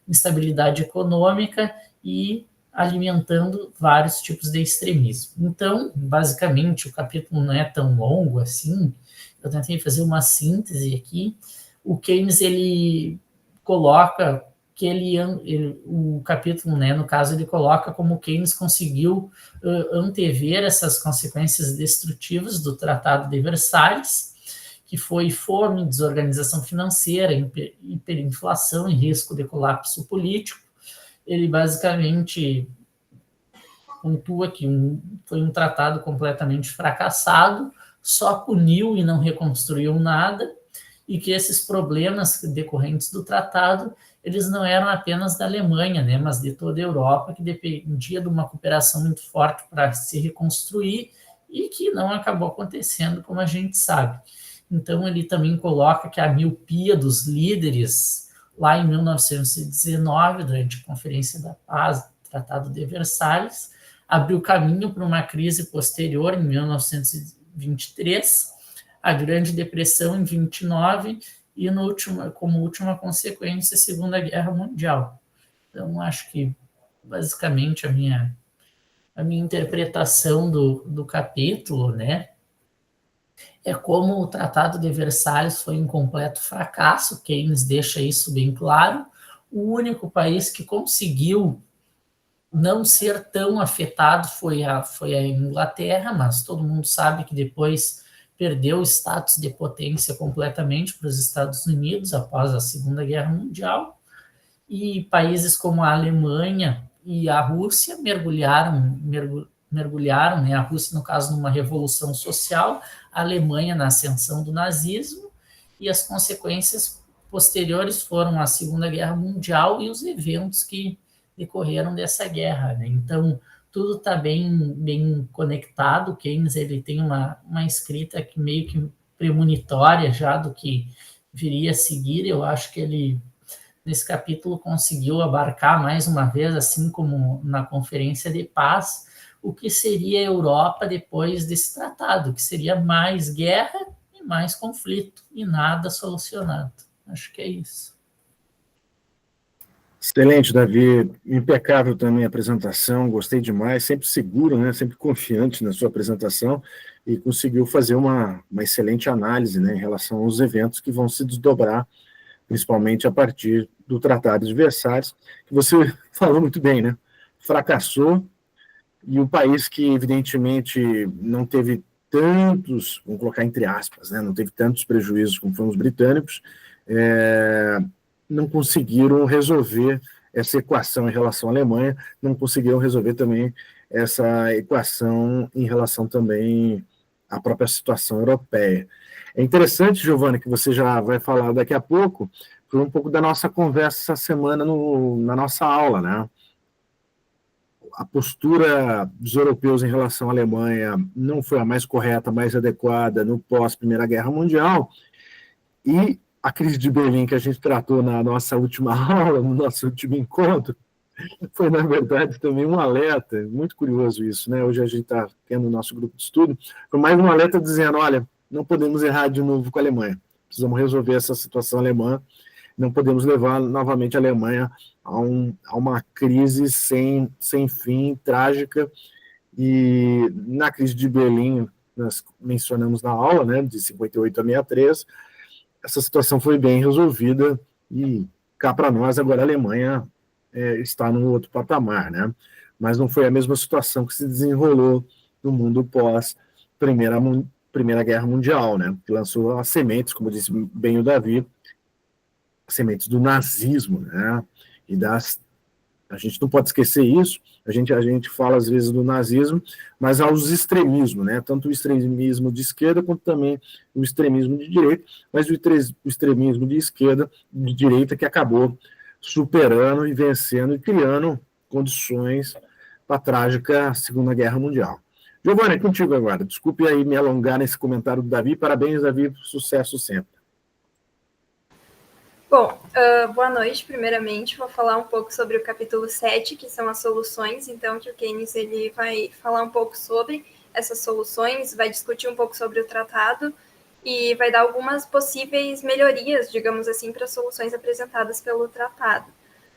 instabilidade econômica e alimentando vários tipos de extremismo. Então, basicamente, o capítulo não é tão longo assim, eu tentei fazer uma síntese aqui. O Keynes, ele coloca que o capítulo, né, no caso, ele coloca como Keynes conseguiu antever essas consequências destrutivas do Tratado de Versalhes, que foi fome, desorganização financeira, hiperinflação e risco de colapso político. Ele basicamente pontua que foi um tratado completamente fracassado, só puniu e não reconstruiu nada, e que esses problemas decorrentes do tratado, eles não eram apenas da Alemanha, né, mas de toda a Europa, que dependia de uma cooperação muito forte para se reconstruir, e que não acabou acontecendo, como a gente sabe. Então, ele também coloca que a miopia dos líderes, lá em 1919, durante a Conferência da Paz, Tratado de Versalhes, abriu caminho para uma crise posterior, em 1923, a Grande Depressão em 29 e, como última consequência, a Segunda Guerra Mundial. Então, acho que, basicamente, a minha interpretação do capítulo, né, é como o Tratado de Versalhes foi um completo fracasso. Keynes deixa isso bem claro. O único país que conseguiu não ser tão afetado foi a Inglaterra, mas todo mundo sabe que depois perdeu o status de potência completamente para os Estados Unidos após a Segunda Guerra Mundial, e países como a Alemanha e a Rússia mergulharam, né? A Rússia, no caso, numa revolução social, a Alemanha na ascensão do nazismo, e as consequências posteriores foram a Segunda Guerra Mundial e os eventos que decorreram dessa guerra, né? Então, tudo está bem conectado. O Keynes ele tem uma escrita que meio que premonitória já do que viria a seguir. Eu acho que ele, nesse capítulo, conseguiu abarcar mais uma vez, assim como na Conferência de Paz, o que seria a Europa depois desse tratado, que seria mais guerra e mais conflito, e nada solucionado. Acho que é isso. Excelente, Davi. Impecável também a apresentação, gostei demais, sempre seguro, né? Sempre confiante na sua apresentação, e conseguiu fazer uma excelente análise, né, em relação aos eventos que vão se desdobrar, principalmente a partir do Tratado de Versalhes, que você falou muito bem, né? Fracassou, e o país que, evidentemente, não teve tantos, vamos colocar entre aspas, né, não teve tantos prejuízos como foram os britânicos, não conseguiram resolver essa equação em relação à Alemanha, não conseguiram resolver também essa equação em relação também à própria situação europeia. É interessante, Giovanni, que você já vai falar daqui a pouco, foi um pouco da nossa conversa essa semana na nossa aula, né? A postura dos europeus em relação à Alemanha não foi a mais correta, a mais adequada no pós-Primeira Guerra Mundial, e a crise de Berlim que a gente tratou na nossa última aula, no nosso último encontro, foi, na verdade, também um alerta, muito curioso isso, né? Hoje a gente está tendo o nosso grupo de estudo, foi mais um alerta dizendo, olha, não podemos errar de novo com a Alemanha, precisamos resolver essa situação alemã, não podemos levar novamente a Alemanha a uma crise sem fim, trágica. E na crise de Berlim, nós mencionamos na aula, né, de 58 a 63, essa situação foi bem resolvida, e cá para nós, agora a Alemanha está num outro patamar, né? Mas não foi a mesma situação que se desenrolou no mundo pós-Primeira Guerra Mundial, né? Que lançou as sementes, como disse bem o Davi, sementes do nazismo, né? A gente não pode esquecer isso. A gente fala às vezes do nazismo, mas há os extremismos, né? Tanto o extremismo de esquerda quanto também o extremismo de direita, mas o extremismo de esquerda, de direita, que acabou superando e vencendo e criando condições para a trágica Segunda Guerra Mundial. Giovanni, é contigo agora. Desculpe aí me alongar nesse comentário do Davi. Parabéns, Davi, sucesso sempre. Bom, boa noite, primeiramente. Vou falar um pouco sobre o capítulo 7, que são as soluções. Então, que o Keynes ele vai falar um pouco sobre essas soluções, vai discutir um pouco sobre o tratado e vai dar algumas possíveis melhorias, digamos assim, para as soluções apresentadas pelo tratado.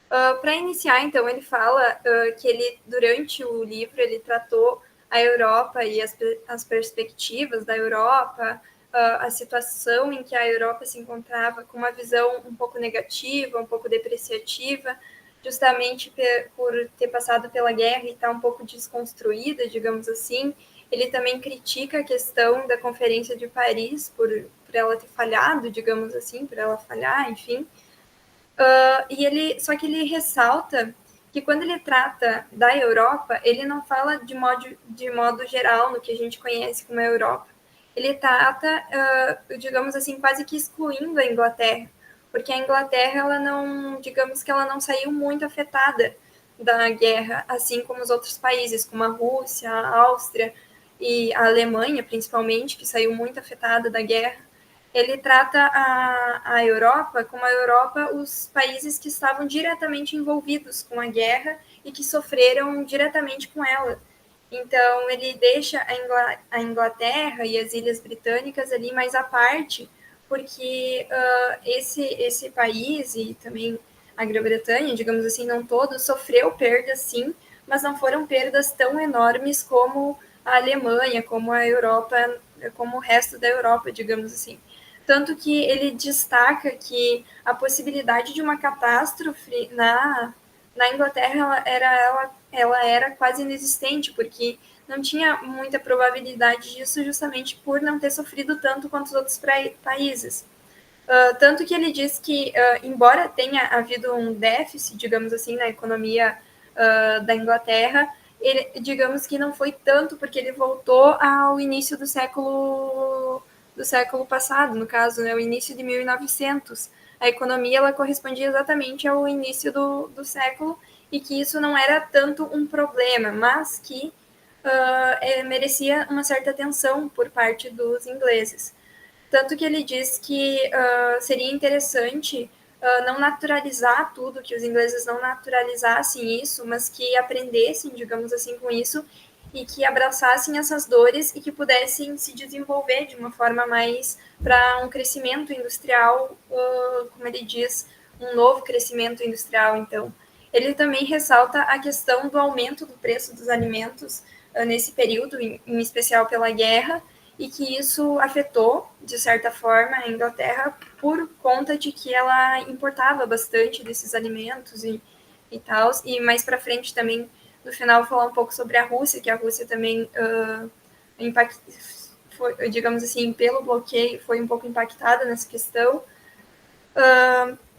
Para iniciar, então, ele fala que ele, durante o livro, ele tratou a Europa e as perspectivas da Europa, a situação em que a Europa se encontrava com uma visão um pouco negativa, um pouco depreciativa, justamente por ter passado pela guerra e estar um pouco desconstruída, digamos assim. Ele também critica a questão da Conferência de Paris por ela ter falhado, digamos assim, por ela falhar, enfim. Só que ele ressalta que quando ele trata da Europa, ele não fala de modo geral no que a gente conhece como a Europa. Ele trata, digamos assim, quase que excluindo a Inglaterra, porque a Inglaterra, ela não saiu muito afetada da guerra, assim como os outros países, como a Rússia, a Áustria e a Alemanha, principalmente, que saiu muito afetada da guerra. Ele trata a Europa como a Europa, os países que estavam diretamente envolvidos com a guerra e que sofreram diretamente com ela. Então, ele deixa a Inglaterra e as Ilhas Britânicas ali mais à parte, porque esse país e também a Grã-Bretanha, digamos assim, não todo, sofreu perdas sim, mas não foram perdas tão enormes como a Alemanha, como a Europa, como o resto da Europa, digamos assim. Tanto que ele destaca que a possibilidade de uma catástrofe na Inglaterra ela era quase inexistente, porque não tinha muita probabilidade disso justamente por não ter sofrido tanto quanto os outros países. Tanto que ele diz que, embora tenha havido um déficit, digamos assim, na economia da Inglaterra, ele, digamos que não foi tanto porque ele voltou ao início do século passado, no caso, né, o início de 1900. A economia ela correspondia exatamente ao início do século e que isso não era tanto um problema, mas que merecia uma certa atenção por parte dos ingleses. Tanto que ele diz que seria interessante não naturalizar tudo, que os ingleses não naturalizassem isso, mas que aprendessem, digamos assim, com isso, e que abraçassem essas dores e que pudessem se desenvolver de uma forma mais para um crescimento industrial, como ele diz, um novo crescimento industrial. Então, ele também ressalta a questão do aumento do preço dos alimentos nesse período, em especial pela guerra, e que isso afetou, de certa forma, a Inglaterra por conta de que ela importava bastante desses alimentos e tal. E mais para frente também, no final, falar um pouco sobre a Rússia, que a Rússia também, foi, digamos assim, pelo bloqueio, foi um pouco impactada nessa questão.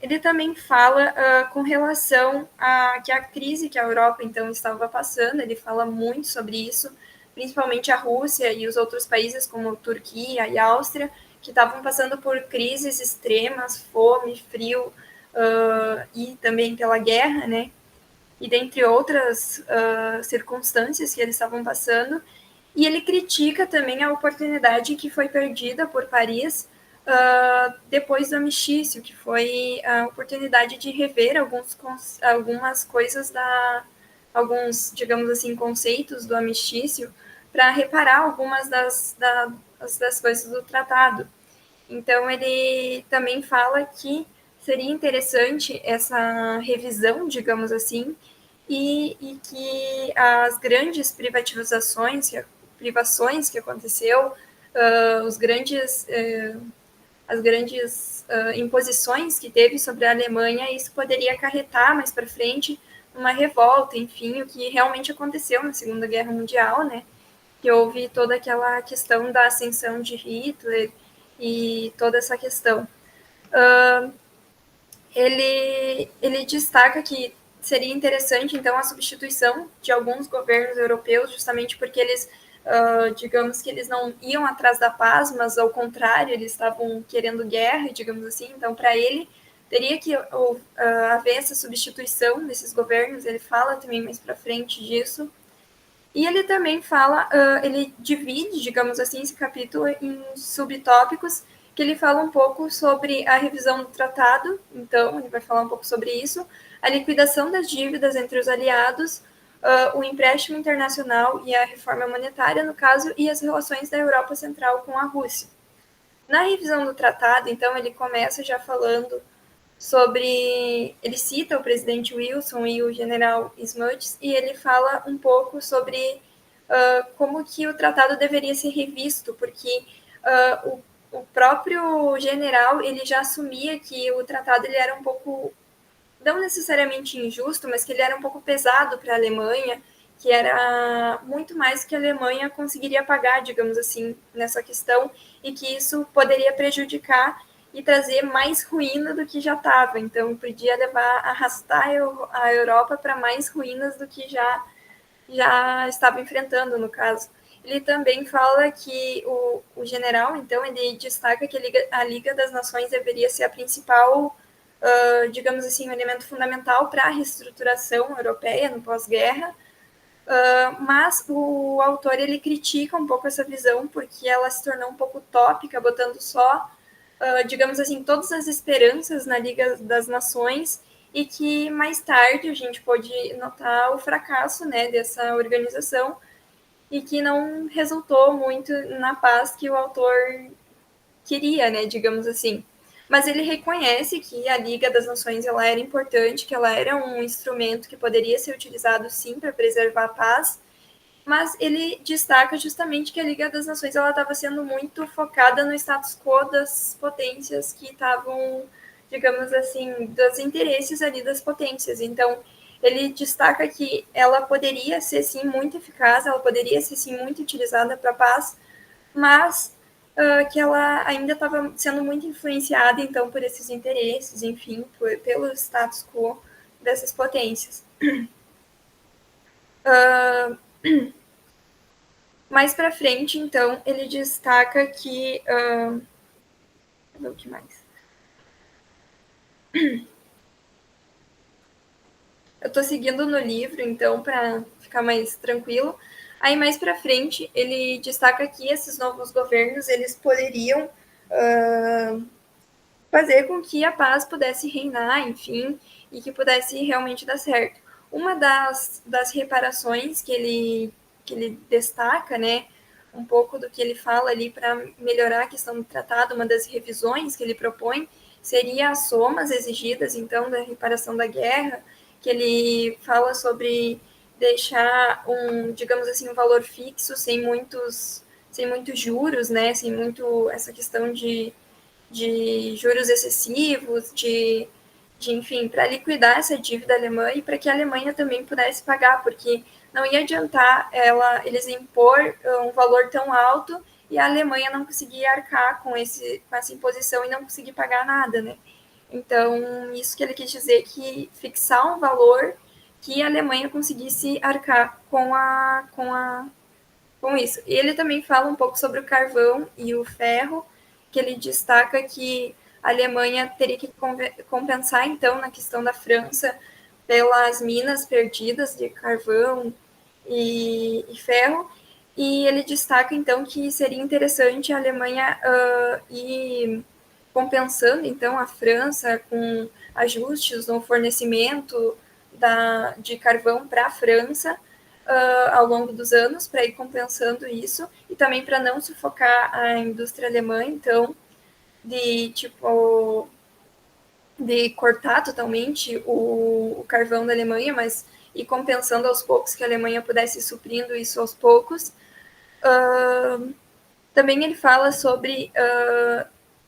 Ele também fala com relação a que a crise que a Europa, então, estava passando, ele fala muito sobre isso, principalmente a Rússia e os outros países como Turquia e Áustria, que estavam passando por crises extremas, fome, frio e também pela guerra, né? E dentre outras circunstâncias que eles estavam passando. E ele critica também a oportunidade que foi perdida por Paris depois do armistício, que foi a oportunidade de rever algumas coisas alguns, digamos assim, conceitos do armistício, para reparar algumas das coisas do tratado. Então, ele também fala que seria interessante essa revisão, digamos assim, e que as grandes privações que aconteceu, as grandes imposições que teve sobre a Alemanha, isso poderia acarretar mais para frente uma revolta, enfim, o que realmente aconteceu na Segunda Guerra Mundial, né? Que houve toda aquela questão da ascensão de Hitler e toda essa questão. Ele destaca que seria interessante, então, a substituição de alguns governos europeus, justamente porque eles, digamos que eles não iam atrás da paz, mas, ao contrário, eles estavam querendo guerra, digamos assim. Então, para ele, teria que haver essa substituição desses governos. Ele fala também mais para frente disso. E ele também fala, ele divide, digamos assim, esse capítulo em subtópicos, que ele fala um pouco sobre a revisão do tratado, então ele vai falar um pouco sobre isso, a liquidação das dívidas entre os aliados, o empréstimo internacional e a reforma monetária, no caso, e as relações da Europa Central com a Rússia. Na revisão do tratado, então, ele começa já falando sobre... Ele cita o presidente Wilson e o general Smuts, e ele fala um pouco sobre como que o tratado deveria ser revisto, porque o próprio general ele já assumia que o tratado ele era um pouco, não necessariamente injusto, mas que ele era um pouco pesado para a Alemanha, que era muito mais que a Alemanha conseguiria pagar, digamos assim, nessa questão, e que isso poderia prejudicar e trazer mais ruína do que já estava. Então, podia arrastar a Europa para mais ruínas do que já estava enfrentando, no caso. Ele também fala que o general, então, ele destaca que a Liga das Nações deveria ser a principal, digamos assim, um elemento fundamental para a reestruturação europeia no pós-guerra, mas o autor ele critica um pouco essa visão, porque ela se tornou um pouco utópica, botando só digamos assim, todas as esperanças na Liga das Nações, e que mais tarde a gente pode notar o fracasso, né, dessa organização, e que não resultou muito na paz que o autor queria, né, digamos assim. Mas ele reconhece que a Liga das Nações ela era importante, que ela era um instrumento que poderia ser utilizado sim para preservar a paz, mas ele destaca justamente que a Liga das Nações ela estava sendo muito focada no status quo das potências que estavam, digamos assim, dos interesses ali das potências. Então, ele destaca que ela poderia ser sim muito eficaz, ela poderia ser sim muito utilizada para a paz, mas que ela ainda estava sendo muito influenciada, então, por esses interesses, enfim, pelo status quo dessas potências. Mais para frente, então, ele destaca que... o que mais? Eu estou seguindo no livro, então, para ficar mais tranquilo. Aí, mais para frente, ele destaca que esses novos governos, eles poderiam fazer com que a paz pudesse reinar, enfim, e que pudesse realmente dar certo. Uma das reparações que ele destaca, né, um pouco do que ele fala ali para melhorar a questão do tratado, uma das revisões que ele propõe seria as somas exigidas, então, da reparação da guerra, que ele fala sobre deixar digamos assim, um valor fixo, sem muitos juros, né, sem muito essa questão de juros excessivos, enfim, para liquidar essa dívida alemã e para que a Alemanha também pudesse pagar, porque não ia adiantar eles impor um valor tão alto e a Alemanha não conseguir arcar com essa imposição e não conseguir pagar nada, né? Então, isso que ele quis dizer, que fixar um valor que a Alemanha conseguisse arcar com isso. E ele também fala um pouco sobre o carvão e o ferro, que ele destaca que a Alemanha teria que compensar, então, na questão da França, pelas minas perdidas de carvão e ferro. E ele destaca, então, que seria interessante a Alemanha ir compensando, então, a França com ajustes no fornecimento de carvão para a França, ao longo dos anos para ir compensando isso e também para não sufocar a indústria alemã, então, de cortar totalmente o carvão da Alemanha, mas ir compensando aos poucos, que a Alemanha pudesse ir suprindo isso aos poucos. Também ele fala sobre,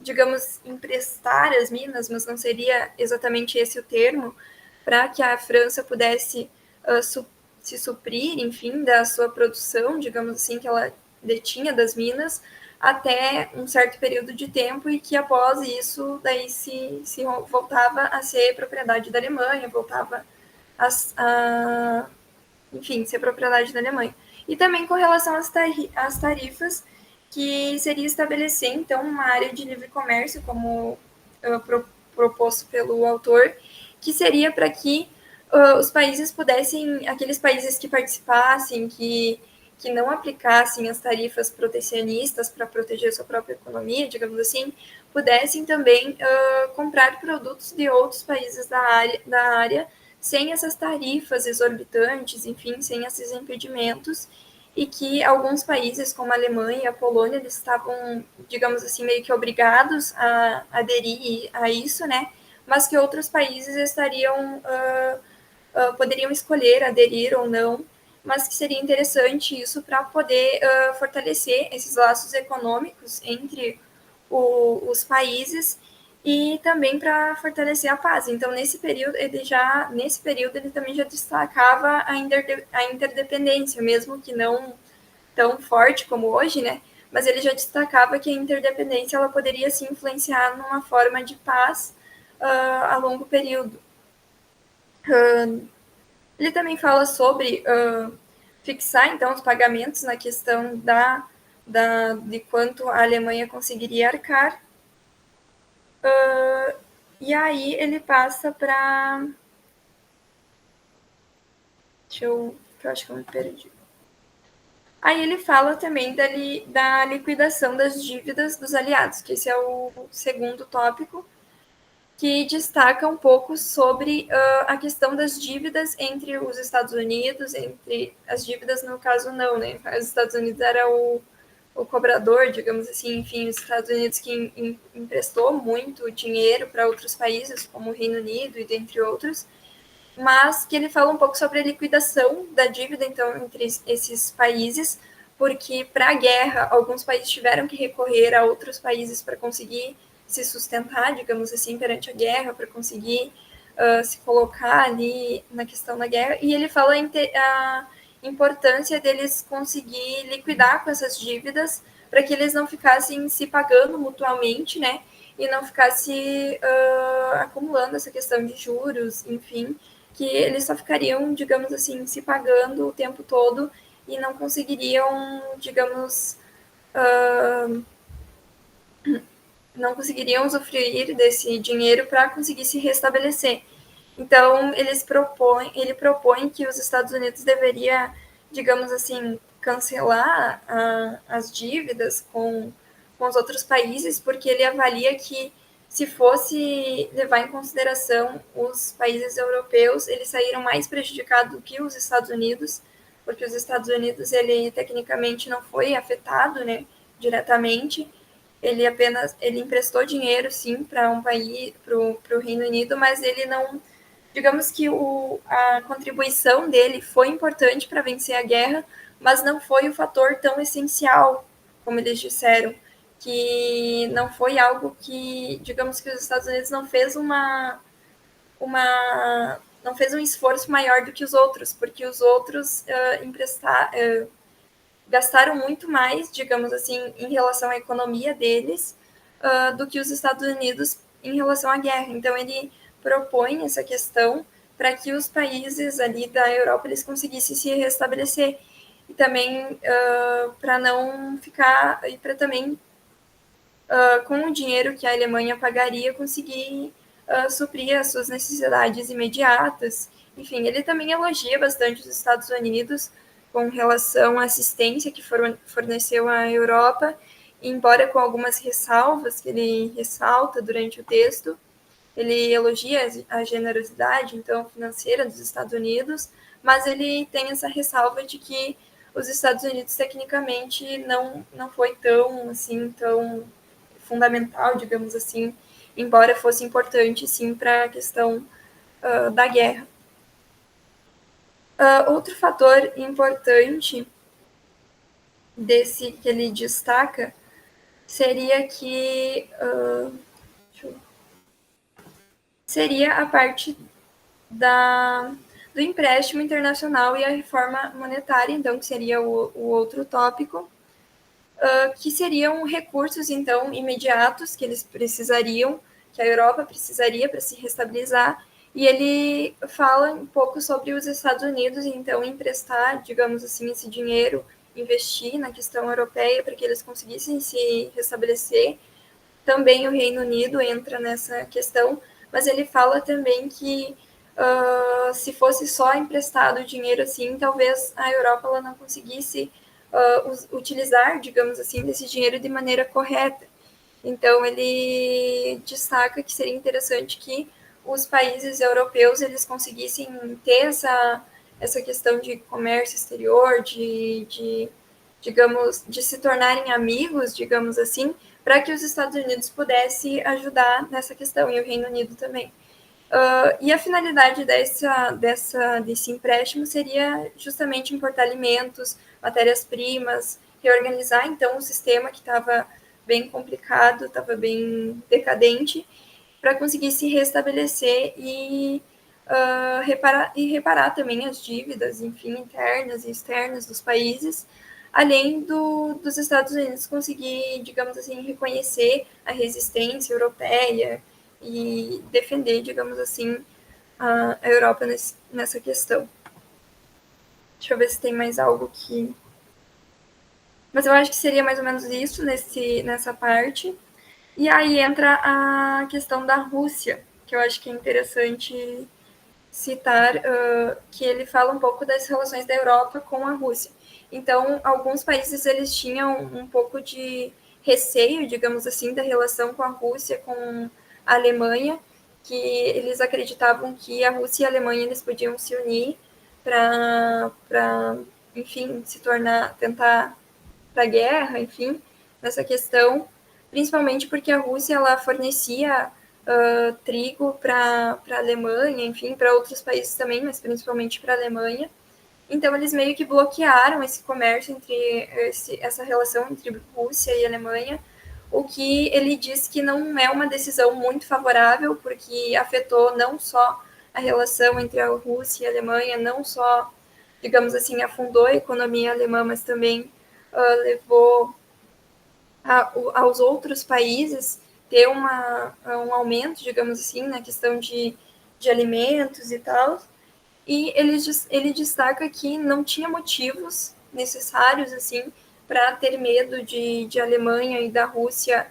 digamos, emprestar as minas, mas não seria exatamente esse o termo, para que a França pudesse se suprir, enfim, da sua produção, digamos assim, que ela detinha das minas, até um certo período de tempo e que após isso daí se voltava a ser propriedade da Alemanha, voltava enfim, ser propriedade da Alemanha. E também com relação às tarifas, que seria estabelecer, então, uma área de livre comércio, como proposto pelo autor, que seria para que os países pudessem, aqueles países que participassem, que não aplicassem as tarifas protecionistas para proteger sua própria economia, digamos assim, pudessem também comprar produtos de outros países da área sem essas tarifas exorbitantes, enfim, sem esses impedimentos, e que alguns países, como a Alemanha e a Polônia, eles estavam, digamos assim, meio que obrigados a aderir a isso, né? Mas que outros países poderiam escolher aderir ou não, mas que seria interessante isso para poder fortalecer esses laços econômicos entre os países e também para fortalecer a paz. Então, nesse período ele também já destacava a interdependência, mesmo que não tão forte como hoje, né? Mas ele já destacava que a interdependência ela poderia se influenciar numa forma de paz a longo período. Ele também fala sobre fixar, então, os pagamentos na questão de quanto a Alemanha conseguiria arcar. E aí ele passa para... eu acho que eu me perdi. Aí ele fala também da liquidação das dívidas dos aliados, que esse é o segundo tópico, que destaca um pouco sobre a questão das dívidas entre os Estados Unidos, entre as dívidas, no caso, não, né? Os Estados Unidos era o cobrador, digamos assim, enfim, os Estados Unidos que emprestou muito dinheiro para outros países, como o Reino Unido e dentre outros, mas que ele fala um pouco sobre a liquidação da dívida, então, entre esses países, porque para a guerra, alguns países tiveram que recorrer a outros países para conseguir se sustentar, digamos assim, perante a guerra, para conseguir se colocar ali na questão da guerra, e ele fala a importância deles conseguir liquidar com essas dívidas para que eles não ficassem se pagando mutuamente, né, e não ficasse acumulando essa questão de juros, enfim, que eles só ficariam, digamos assim, se pagando o tempo todo e não conseguiriam, digamos, não conseguiriam usufruir desse dinheiro para conseguir se restabelecer. Então, ele propõe que os Estados Unidos deveria, digamos assim, cancelar as dívidas com os outros países, porque ele avalia que se fosse levar em consideração os países europeus, eles saíram mais prejudicados do que os Estados Unidos, porque os Estados Unidos, ele tecnicamente não foi afetado, né, diretamente. Ele emprestou dinheiro, sim, para um país, para o Reino Unido, mas ele não, digamos que a contribuição dele foi importante para vencer a guerra, mas não foi o fator tão essencial, como eles disseram, que não foi algo que, digamos que os Estados Unidos não fez não fez um esforço maior do que os outros, porque os outros gastaram muito mais, digamos assim, em relação à economia deles, do que os Estados Unidos em relação à guerra. Então, ele propõe essa questão para que os países ali da Europa eles conseguissem se restabelecer. E também para não ficar, e para também, com o dinheiro que a Alemanha pagaria, conseguir suprir as suas necessidades imediatas. Enfim, ele também elogia bastante os Estados Unidos com relação à assistência que forneceu à Europa, embora com algumas ressalvas que ele ressalta durante o texto. Ele elogia a generosidade, então, financeira dos Estados Unidos, mas ele tem essa ressalva de que os Estados Unidos, tecnicamente, não foi tão fundamental, digamos assim, embora fosse importante, sim, para a questão da guerra. Outro fator importante desse que ele destaca seria que seria a parte do empréstimo internacional e a reforma monetária, então, que seria o outro tópico, que seriam recursos, então, imediatos que eles precisariam, que a Europa precisaria para se restabilizar, e ele fala um pouco sobre os Estados Unidos, então, emprestar, digamos assim, esse dinheiro, investir na questão europeia para que eles conseguissem se restabelecer. Também o Reino Unido entra nessa questão, mas ele fala também que se fosse só emprestado o dinheiro assim, talvez a Europa ela não conseguisse utilizar, digamos assim, desse dinheiro de maneira correta. Então, ele destaca que seria interessante que os países europeus eles conseguissem ter essa questão de comércio exterior, digamos, de se tornarem amigos, digamos assim, para que os Estados Unidos pudessem ajudar nessa questão, e o Reino Unido também. E a finalidade desse empréstimo seria justamente importar alimentos, matérias-primas, reorganizar, então, o sistema que estava bem complicado, estava bem decadente, para conseguir se restabelecer e reparar também as dívidas, enfim, internas e externas dos países, além dos Estados Unidos conseguir, digamos assim, reconhecer a resistência europeia e defender, digamos assim, a Europa nessa questão. Deixa eu ver se tem mais algo que... Mas eu acho que seria mais ou menos isso nessa parte. E aí entra a questão da Rússia, que eu acho que é interessante citar, que ele fala um pouco das relações da Europa com a Rússia. Então, alguns países eles tinham um pouco de receio, digamos assim, da relação com a Rússia, com a Alemanha, que eles acreditavam que a Rússia e a Alemanha eles podiam se unir para enfim, tentar para a guerra, enfim, nessa questão, principalmente porque a Rússia ela fornecia trigo para a Alemanha, enfim, para outros países também, mas principalmente para a Alemanha. Então, eles meio que bloquearam esse comércio essa relação entre Rússia e Alemanha, o que ele diz que não é uma decisão muito favorável, porque afetou não só a relação entre a Rússia e a Alemanha, não só, digamos assim, afundou a economia alemã, mas também levou aos outros países ter um aumento, digamos assim, na questão de alimentos e tal. E ele destaca que não tinha motivos necessários assim para ter medo de Alemanha e da Rússia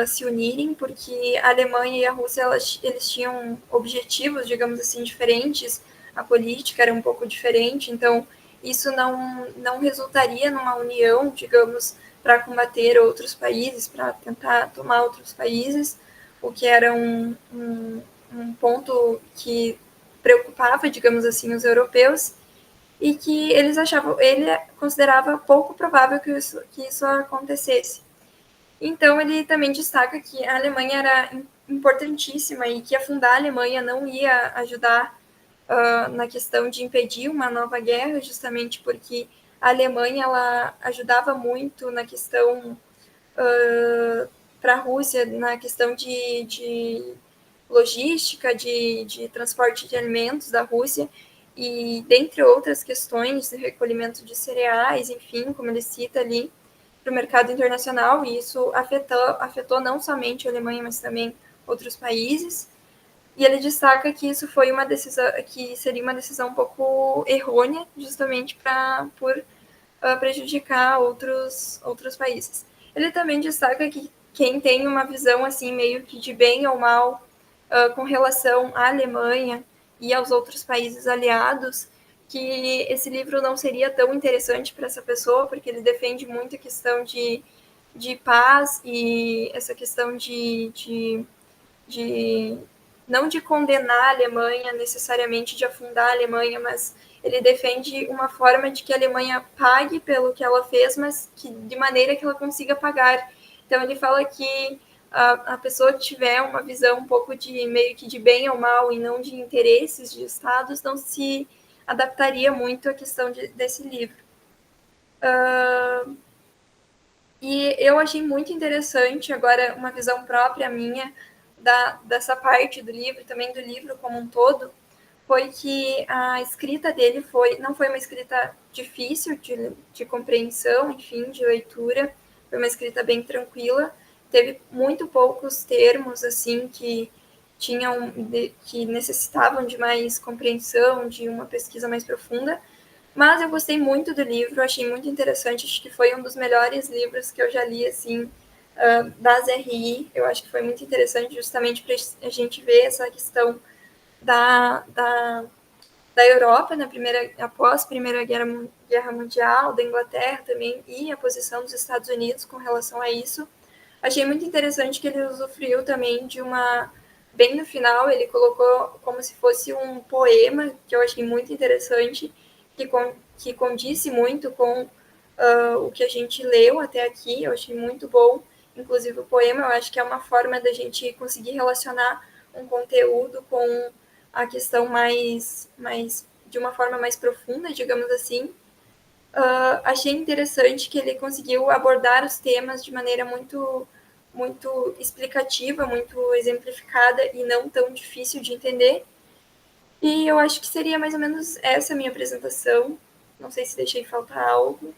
se unirem, porque a Alemanha e a Rússia eles tinham objetivos, digamos assim, diferentes, a política era um pouco diferente, então isso não resultaria numa união, digamos, para combater outros países, para tentar tomar outros países, o que era um ponto que preocupava, digamos assim, os europeus, e que ele considerava pouco provável que isso acontecesse. Então, ele também destaca que a Alemanha era importantíssima e que afundar a Alemanha não ia ajudar na questão de impedir uma nova guerra, justamente porque a Alemanha ela ajudava muito na questão para a Rússia, na questão de logística, de transporte de alimentos da Rússia, e dentre outras questões, de recolhimento de cereais, enfim, como ele cita ali, para o mercado internacional, e isso afetou não somente a Alemanha, mas também outros países. E ele destaca que isso foi uma decisão, que seria uma decisão um pouco errônea, justamente por prejudicar outros países. Ele também destaca que quem tem uma visão assim meio que de bem ou mal com relação à Alemanha e aos outros países aliados, que esse livro não seria tão interessante para essa pessoa, porque ele defende muito a questão de paz e essa questão de não de condenar a Alemanha necessariamente, de afundar a Alemanha, mas ele defende uma forma de que a Alemanha pague pelo que ela fez, mas que de maneira que ela consiga pagar. Então ele fala que a pessoa que tiver uma visão um pouco de meio que de bem ou mal e não de interesses de estados não se adaptaria muito à questão desse livro. E eu achei muito interessante, agora uma visão própria minha dessa parte do livro, também do livro como um todo, foi que a escrita dele não foi uma escrita difícil de compreensão, enfim, de leitura, foi uma escrita bem tranquila, teve muito poucos termos, assim, que necessitavam de mais compreensão, de uma pesquisa mais profunda, mas eu gostei muito do livro, achei muito interessante, acho que foi um dos melhores livros que eu já li, assim, das RI, eu acho que foi muito interessante justamente para a gente ver essa questão da Europa após a Primeira Guerra Mundial, da Inglaterra também, e a posição dos Estados Unidos com relação a isso. Achei muito interessante que ele usufruiu também bem no final, ele colocou como se fosse um poema, que eu achei muito interessante, que condiz muito com o que a gente leu até aqui, eu achei muito bom. Inclusive o poema, eu acho que é uma forma da gente conseguir relacionar um conteúdo com a questão mais de uma forma mais profunda, digamos assim. Achei interessante que ele conseguiu abordar os temas de maneira muito explicativa, muito exemplificada e não tão difícil de entender. E eu acho que seria mais ou menos essa a minha apresentação. Não sei se deixei faltar algo.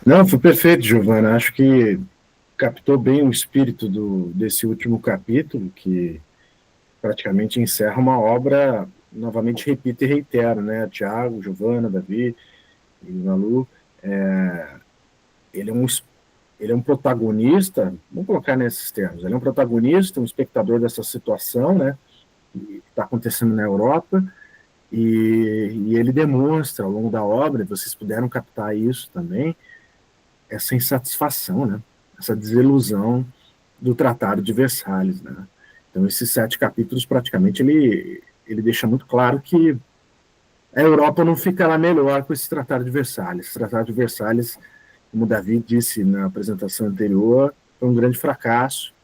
Não, foi perfeito, Giovana. Acho que captou bem o espírito desse último capítulo, que praticamente encerra uma obra, novamente repito e reitero, né? Tiago, Giovana, Davi e Malu, ele é um protagonista, vamos colocar nesses termos, ele é um protagonista, um espectador dessa situação, né? Que está acontecendo na Europa, e ele demonstra ao longo da obra, vocês puderam captar isso também, essa insatisfação, né? Essa desilusão do Tratado de Versalhes, né? Então, esses 7 capítulos, praticamente, ele deixa muito claro que a Europa não ficará melhor com esse Tratado de Versalhes. Esse Tratado de Versalhes, como o Davi disse na apresentação anterior, foi um grande fracasso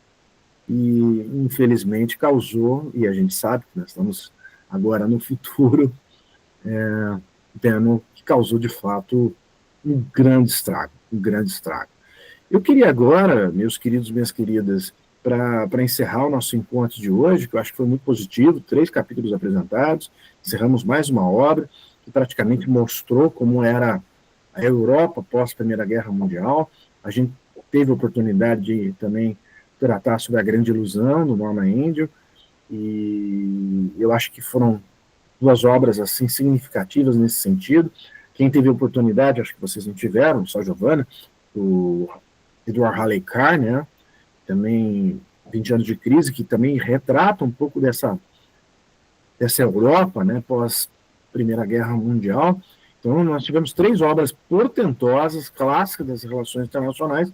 e, infelizmente, causou, e a gente sabe que nós estamos agora no futuro, vendo que causou, de fato, um grande estrago, um grande estrago. Eu queria agora, meus queridos e minhas queridas, para encerrar o nosso encontro de hoje, que eu acho que foi muito positivo, 3 capítulos apresentados, encerramos mais uma obra que praticamente mostrou como era a Europa pós-Primeira Guerra Mundial. A gente teve a oportunidade de também tratar sobre a Grande Ilusão, do Norman Angell, e eu acho que foram 2 obras assim significativas nesse sentido. Quem teve a oportunidade, acho que vocês não tiveram, só a Giovana, o Edward Halley Carr, né? Também 20 anos de crise, que também retrata um pouco dessa Europa, né, pós Primeira Guerra Mundial. Então, nós tivemos 3 obras portentosas, clássicas das relações internacionais,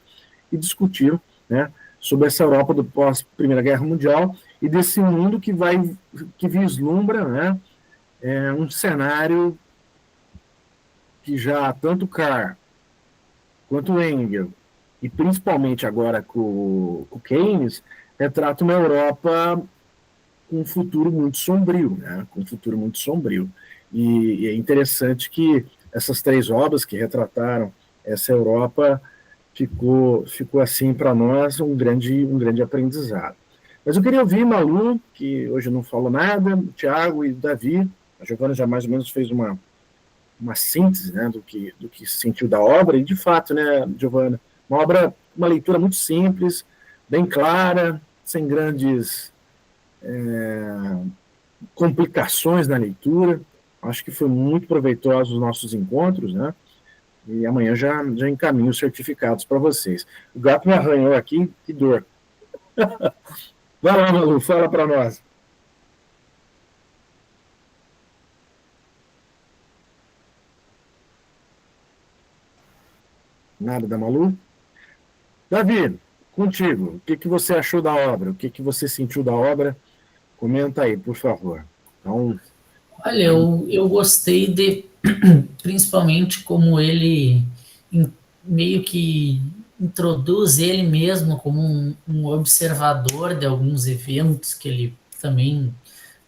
e discutiram, né, sobre essa Europa do pós Primeira Guerra Mundial e desse mundo que vislumbra, né, um cenário que já tanto Carr quanto Engel, e principalmente agora com o Keynes, retrata uma Europa com um futuro muito sombrio, né? Com um futuro muito sombrio. E é interessante que essas 3 obras que retrataram essa Europa ficou assim para nós um grande aprendizado. Mas eu queria ouvir Malu, que hoje não falou nada, o Tiago e o Davi. A Giovana já mais ou menos fez uma síntese, né, do que sentiu da obra, e de fato, né, Giovana, uma leitura muito simples, bem clara, sem grandes complicações na leitura. Acho que foi muito proveitoso os nossos encontros, né? E amanhã já encaminho os certificados para vocês. O gato me arranhou aqui, que dor. Vai lá, Malu, fala para nós. Nada da Malu? Davi, contigo, o que você achou da obra? O que você sentiu da obra? Comenta aí, por favor. Então, olha, eu gostei principalmente como ele meio que introduz ele mesmo como um observador de alguns eventos que ele também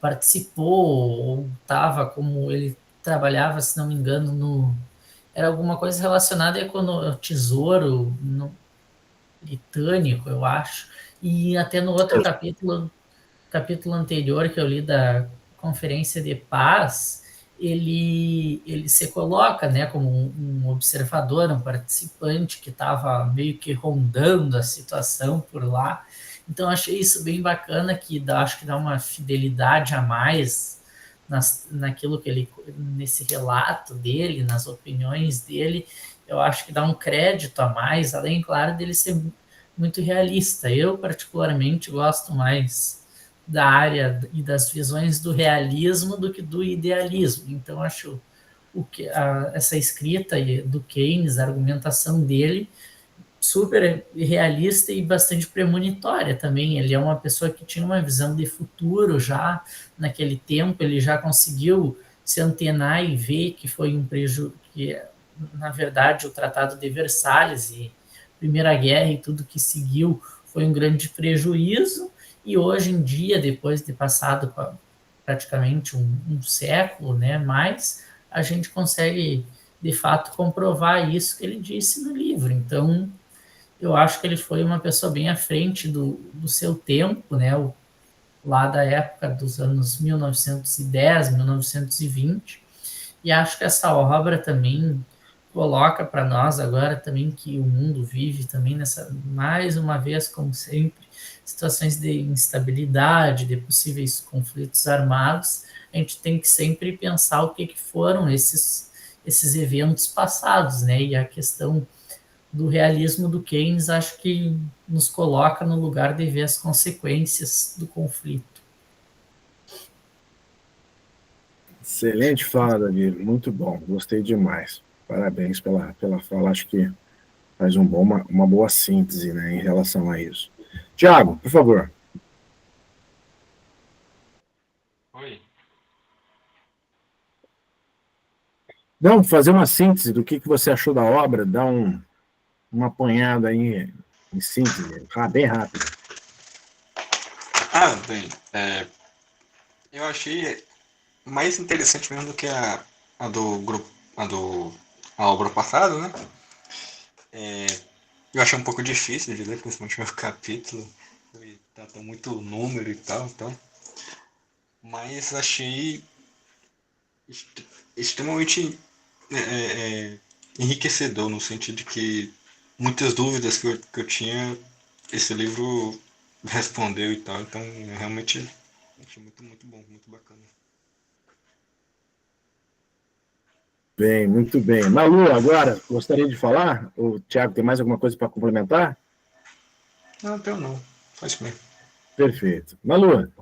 participou, ou estava, como ele trabalhava, se não me engano, era alguma coisa relacionada ao Tesouro Britânico, eu acho, e até no outro capítulo anterior que eu li da Conferência de Paz, ele se coloca, né, como um observador, um participante que estava meio que rondando a situação por lá. Então, achei isso bem bacana, acho que dá uma fidelidade a mais naquilo que ele, nesse relato dele, nas opiniões dele. Eu acho que dá um crédito a mais, além, claro, dele ser muito realista. Eu, particularmente, gosto mais da área e das visões do realismo do que do idealismo. Então, acho essa escrita do Keynes, a argumentação dele, super realista e bastante premonitória também. Ele é uma pessoa que tinha uma visão de futuro já naquele tempo, ele já conseguiu se antenar e ver que foi um prejuízo, que na verdade o Tratado de Versalhes e Primeira Guerra e tudo que seguiu foi um grande prejuízo, e hoje em dia, depois de passado praticamente um século, né, mais, a gente consegue de fato comprovar isso que ele disse no livro. Então, eu acho que ele foi uma pessoa bem à frente do seu tempo, né, lá da época dos anos 1910, 1920, e acho que essa obra também coloca para nós agora também que o mundo vive também mais uma vez, como sempre, situações de instabilidade, de possíveis conflitos armados. A gente tem que sempre pensar o que foram esses eventos passados, né, e a questão do realismo do Keynes, acho que nos coloca no lugar de ver as consequências do conflito. Excelente fala, Davi, muito bom, gostei demais. Parabéns pela fala, acho que faz uma boa síntese, né, em relação a isso. Tiago, por favor. Não, fazer uma síntese do que você achou da obra, dar uma apanhada aí em síntese, bem rápido. Bem, eu achei mais interessante mesmo do que a do grupo, a obra passada, né? Eu achei um pouco difícil de ler, principalmente o capítulo, trata muito número e tal, então. Mas achei extremamente enriquecedor, no sentido de que muitas dúvidas que eu tinha, esse livro respondeu e tal, então realmente achei muito, muito bom, muito bacana. Bem, muito bem. Malu, agora, gostaria de falar? O Thiago tem mais alguma coisa para complementar? Não. Faz bem. Perfeito. Malu.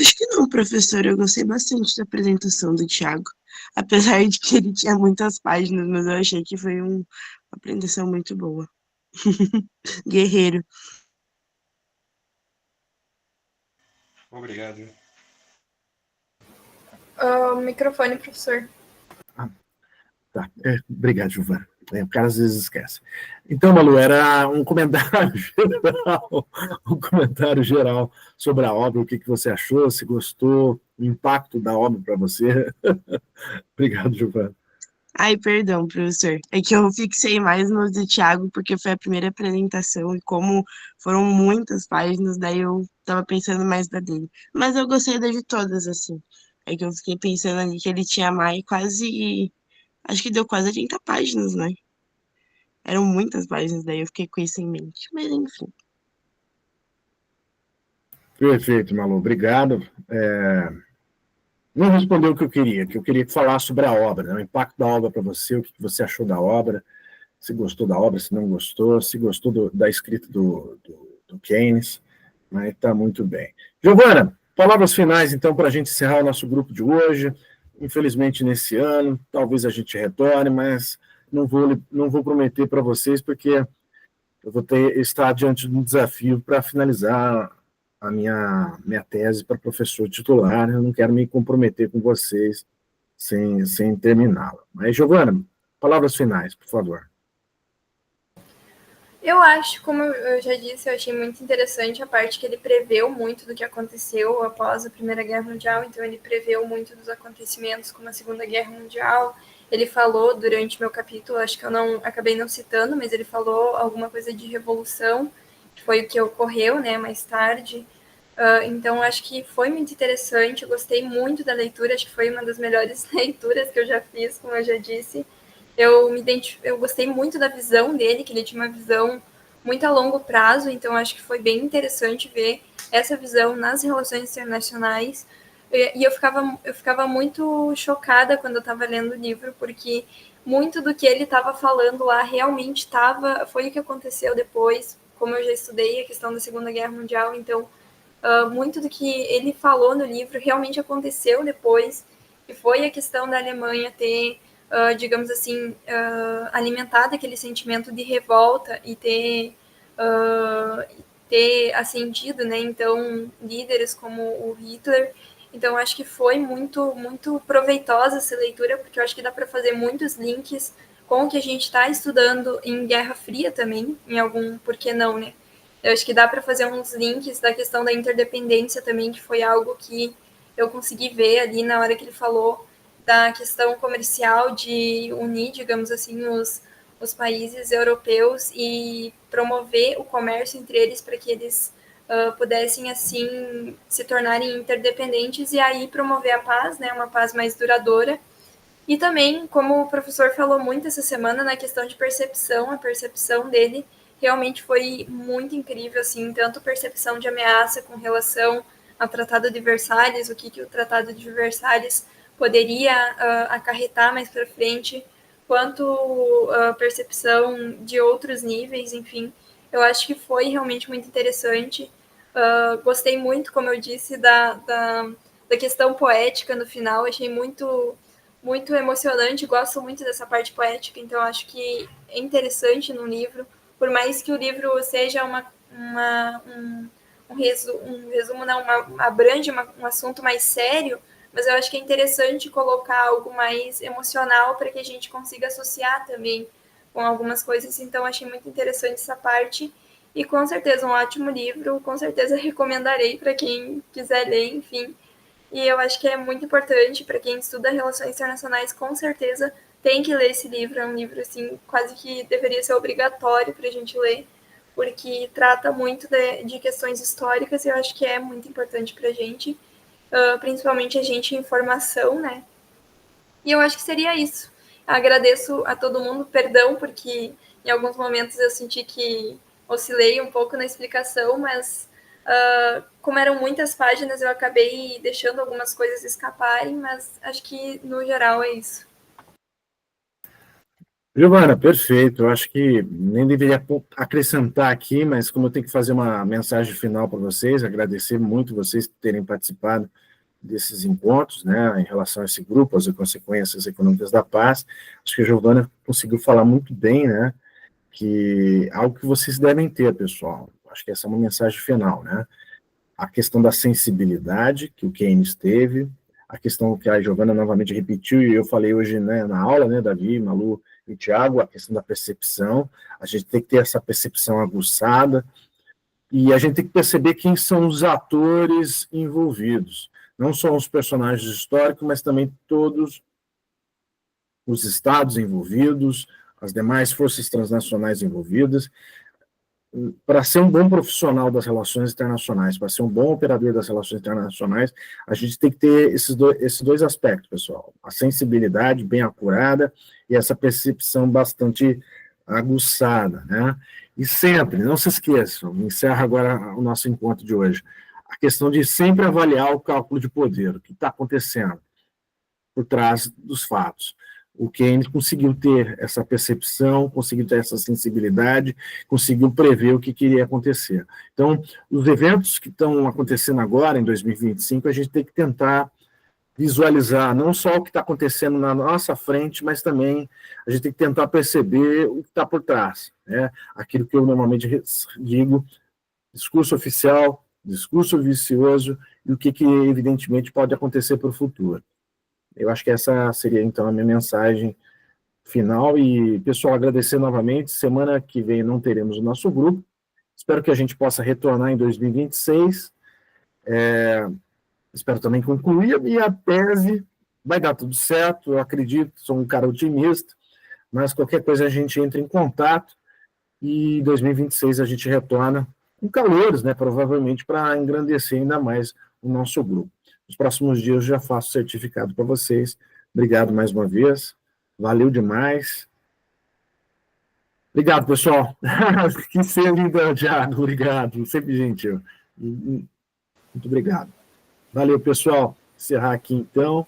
Acho que não, professor. Eu gostei bastante da apresentação do Thiago. Apesar de que ele tinha muitas páginas, mas eu achei que foi uma apresentação muito boa. Guerreiro. Obrigado. Microfone, professor. Tá. Obrigado, Giovana. O cara às vezes esquece. Então, Malu, era um comentário geral sobre a obra, o que você achou, se gostou, o impacto da obra para você. Obrigado, Giovana. Ai, perdão, professor. É que eu fixei mais no do Thiago, porque foi a primeira apresentação, e como foram muitas páginas, daí eu tava pensando mais da dele. Mas eu gostei da de todas, assim. É que eu fiquei pensando ali que ele tinha mais quase. Acho que deu quase 80 páginas, né? Eram muitas páginas, daí eu fiquei com isso em mente. Mas enfim. Perfeito, Malu, obrigado. Não respondeu o que eu queria falar sobre a obra, né? O impacto da obra para você, o que você achou da obra, se gostou da obra, se não gostou, se gostou da escrita do Keynes, mas está muito bem. Giovana, palavras finais, então, para a gente encerrar o nosso grupo de hoje. Infelizmente, nesse ano, talvez a gente retorne, mas não vou prometer para vocês, porque eu vou estar diante de um desafio para finalizar a minha tese para professor titular. Eu não quero me comprometer com vocês sem terminá-la. Mas, Giovana, palavras finais, por favor. Eu acho, como eu já disse, eu achei muito interessante a parte que ele preveu muito do que aconteceu após a Primeira Guerra Mundial, então ele preveu muito dos acontecimentos como a Segunda Guerra Mundial. Ele falou durante meu capítulo, acho que eu acabei não citando, mas ele falou alguma coisa de revolução, que foi o que ocorreu, né, mais tarde. Então acho que foi muito interessante, eu gostei muito da leitura, acho que foi uma das melhores leituras que eu já fiz, como eu já disse. Eu gostei muito da visão dele, que ele tinha uma visão muito a longo prazo, então acho que foi bem interessante ver essa visão nas relações internacionais. E eu ficava muito chocada quando eu estava lendo o livro, porque muito do que ele estava falando lá realmente foi o que aconteceu depois, como eu já estudei a questão da Segunda Guerra Mundial, então muito do que ele falou no livro realmente aconteceu depois, e foi a questão da Alemanha ter digamos assim, alimentado aquele sentimento de revolta e ter ascendido, né? Então, líderes como o Hitler. Então, acho que foi muito, muito proveitosa essa leitura, porque eu acho que dá para fazer muitos links com o que a gente está estudando em Guerra Fria também, por que não, né? Eu acho que dá para fazer uns links da questão da interdependência também, que foi algo que eu consegui ver ali na hora que ele falou da questão comercial de unir, digamos assim, os países europeus e promover o comércio entre eles para que eles pudessem, assim, se tornarem interdependentes e aí promover a paz, né, uma paz mais duradoura. E também, como o professor falou muito essa semana, na questão de percepção, a percepção dele realmente foi muito incrível, assim, tanto percepção de ameaça com relação ao Tratado de Versalhes, o que o Tratado de Versalhes poderia acarretar mais para frente, quanto a percepção de outros níveis, enfim. Eu acho que foi realmente muito interessante. Gostei muito, como eu disse, da questão poética no final, achei muito, muito emocionante, gosto muito dessa parte poética, então acho que é interessante no livro, por mais que o livro seja um resumo, não, abrange um assunto mais sério, mas eu acho que é interessante colocar algo mais emocional para que a gente consiga associar também com algumas coisas, então achei muito interessante essa parte, e com certeza um ótimo livro, com certeza recomendarei para quem quiser ler, enfim, e eu acho que é muito importante para quem estuda relações internacionais, com certeza tem que ler esse livro, é um livro assim, quase que deveria ser obrigatório para a gente ler, porque trata muito de questões históricas, e eu acho que é muito importante para a gente, principalmente a gente em formação, né? E eu acho que seria isso. Agradeço a todo mundo, perdão, porque em alguns momentos eu senti que oscilei um pouco na explicação, mas como eram muitas páginas, eu acabei deixando algumas coisas escaparem, mas acho que no geral é isso. Giovana, perfeito. Eu acho que nem deveria acrescentar aqui, mas como eu tenho que fazer uma mensagem final para vocês, agradecer muito vocês terem participado desses encontros, né, em relação a esse grupo, as consequências econômicas da paz. Acho que a Giovana conseguiu falar muito bem, né, que algo que vocês devem ter, pessoal. Acho que essa é uma mensagem final, né? A questão da sensibilidade que o Keynes teve, a questão que a Giovana novamente repetiu, e eu falei hoje, né, na aula, né, Davi, Malu e Tiago, a questão da percepção. A gente tem que ter essa percepção aguçada, e a gente tem que perceber quem são os atores envolvidos. Não só os personagens históricos, mas também todos os estados envolvidos, as demais forças transnacionais envolvidas. Para ser um bom profissional das relações internacionais, para ser um bom operador das relações internacionais, a gente tem que ter esses dois aspectos, pessoal. A sensibilidade bem apurada e essa percepção bastante aguçada, né? E sempre, não se esqueçam, encerra agora o nosso encontro de hoje, a questão de sempre avaliar o cálculo de poder, o que está acontecendo por trás dos fatos. O Keynes conseguiu ter essa percepção, conseguiu ter essa sensibilidade, conseguiu prever o que iria acontecer. Então, os eventos que estão acontecendo agora, em 2025, a gente tem que tentar visualizar não só o que está acontecendo na nossa frente, mas também a gente tem que tentar perceber o que está por trás, né? Aquilo que eu normalmente digo, discurso oficial, discurso vicioso, e o que evidentemente pode acontecer para o futuro. Eu acho que essa seria, então, a minha mensagem final. E, pessoal, agradecer novamente. Semana que vem não teremos o nosso grupo. Espero que a gente possa retornar em 2026. Espero também concluir a minha tese. Vai dar tudo certo, eu acredito, sou um cara otimista, mas qualquer coisa a gente entra em contato e em 2026 a gente retorna com calores, né, provavelmente para engrandecer ainda mais o nosso grupo. Nos próximos dias eu já faço certificado para vocês. Obrigado mais uma vez. Valeu demais. Obrigado, pessoal. Que ser lindo, Thiago. Obrigado. Sempre gentil. Muito obrigado. Valeu, pessoal. Encerrar aqui, então.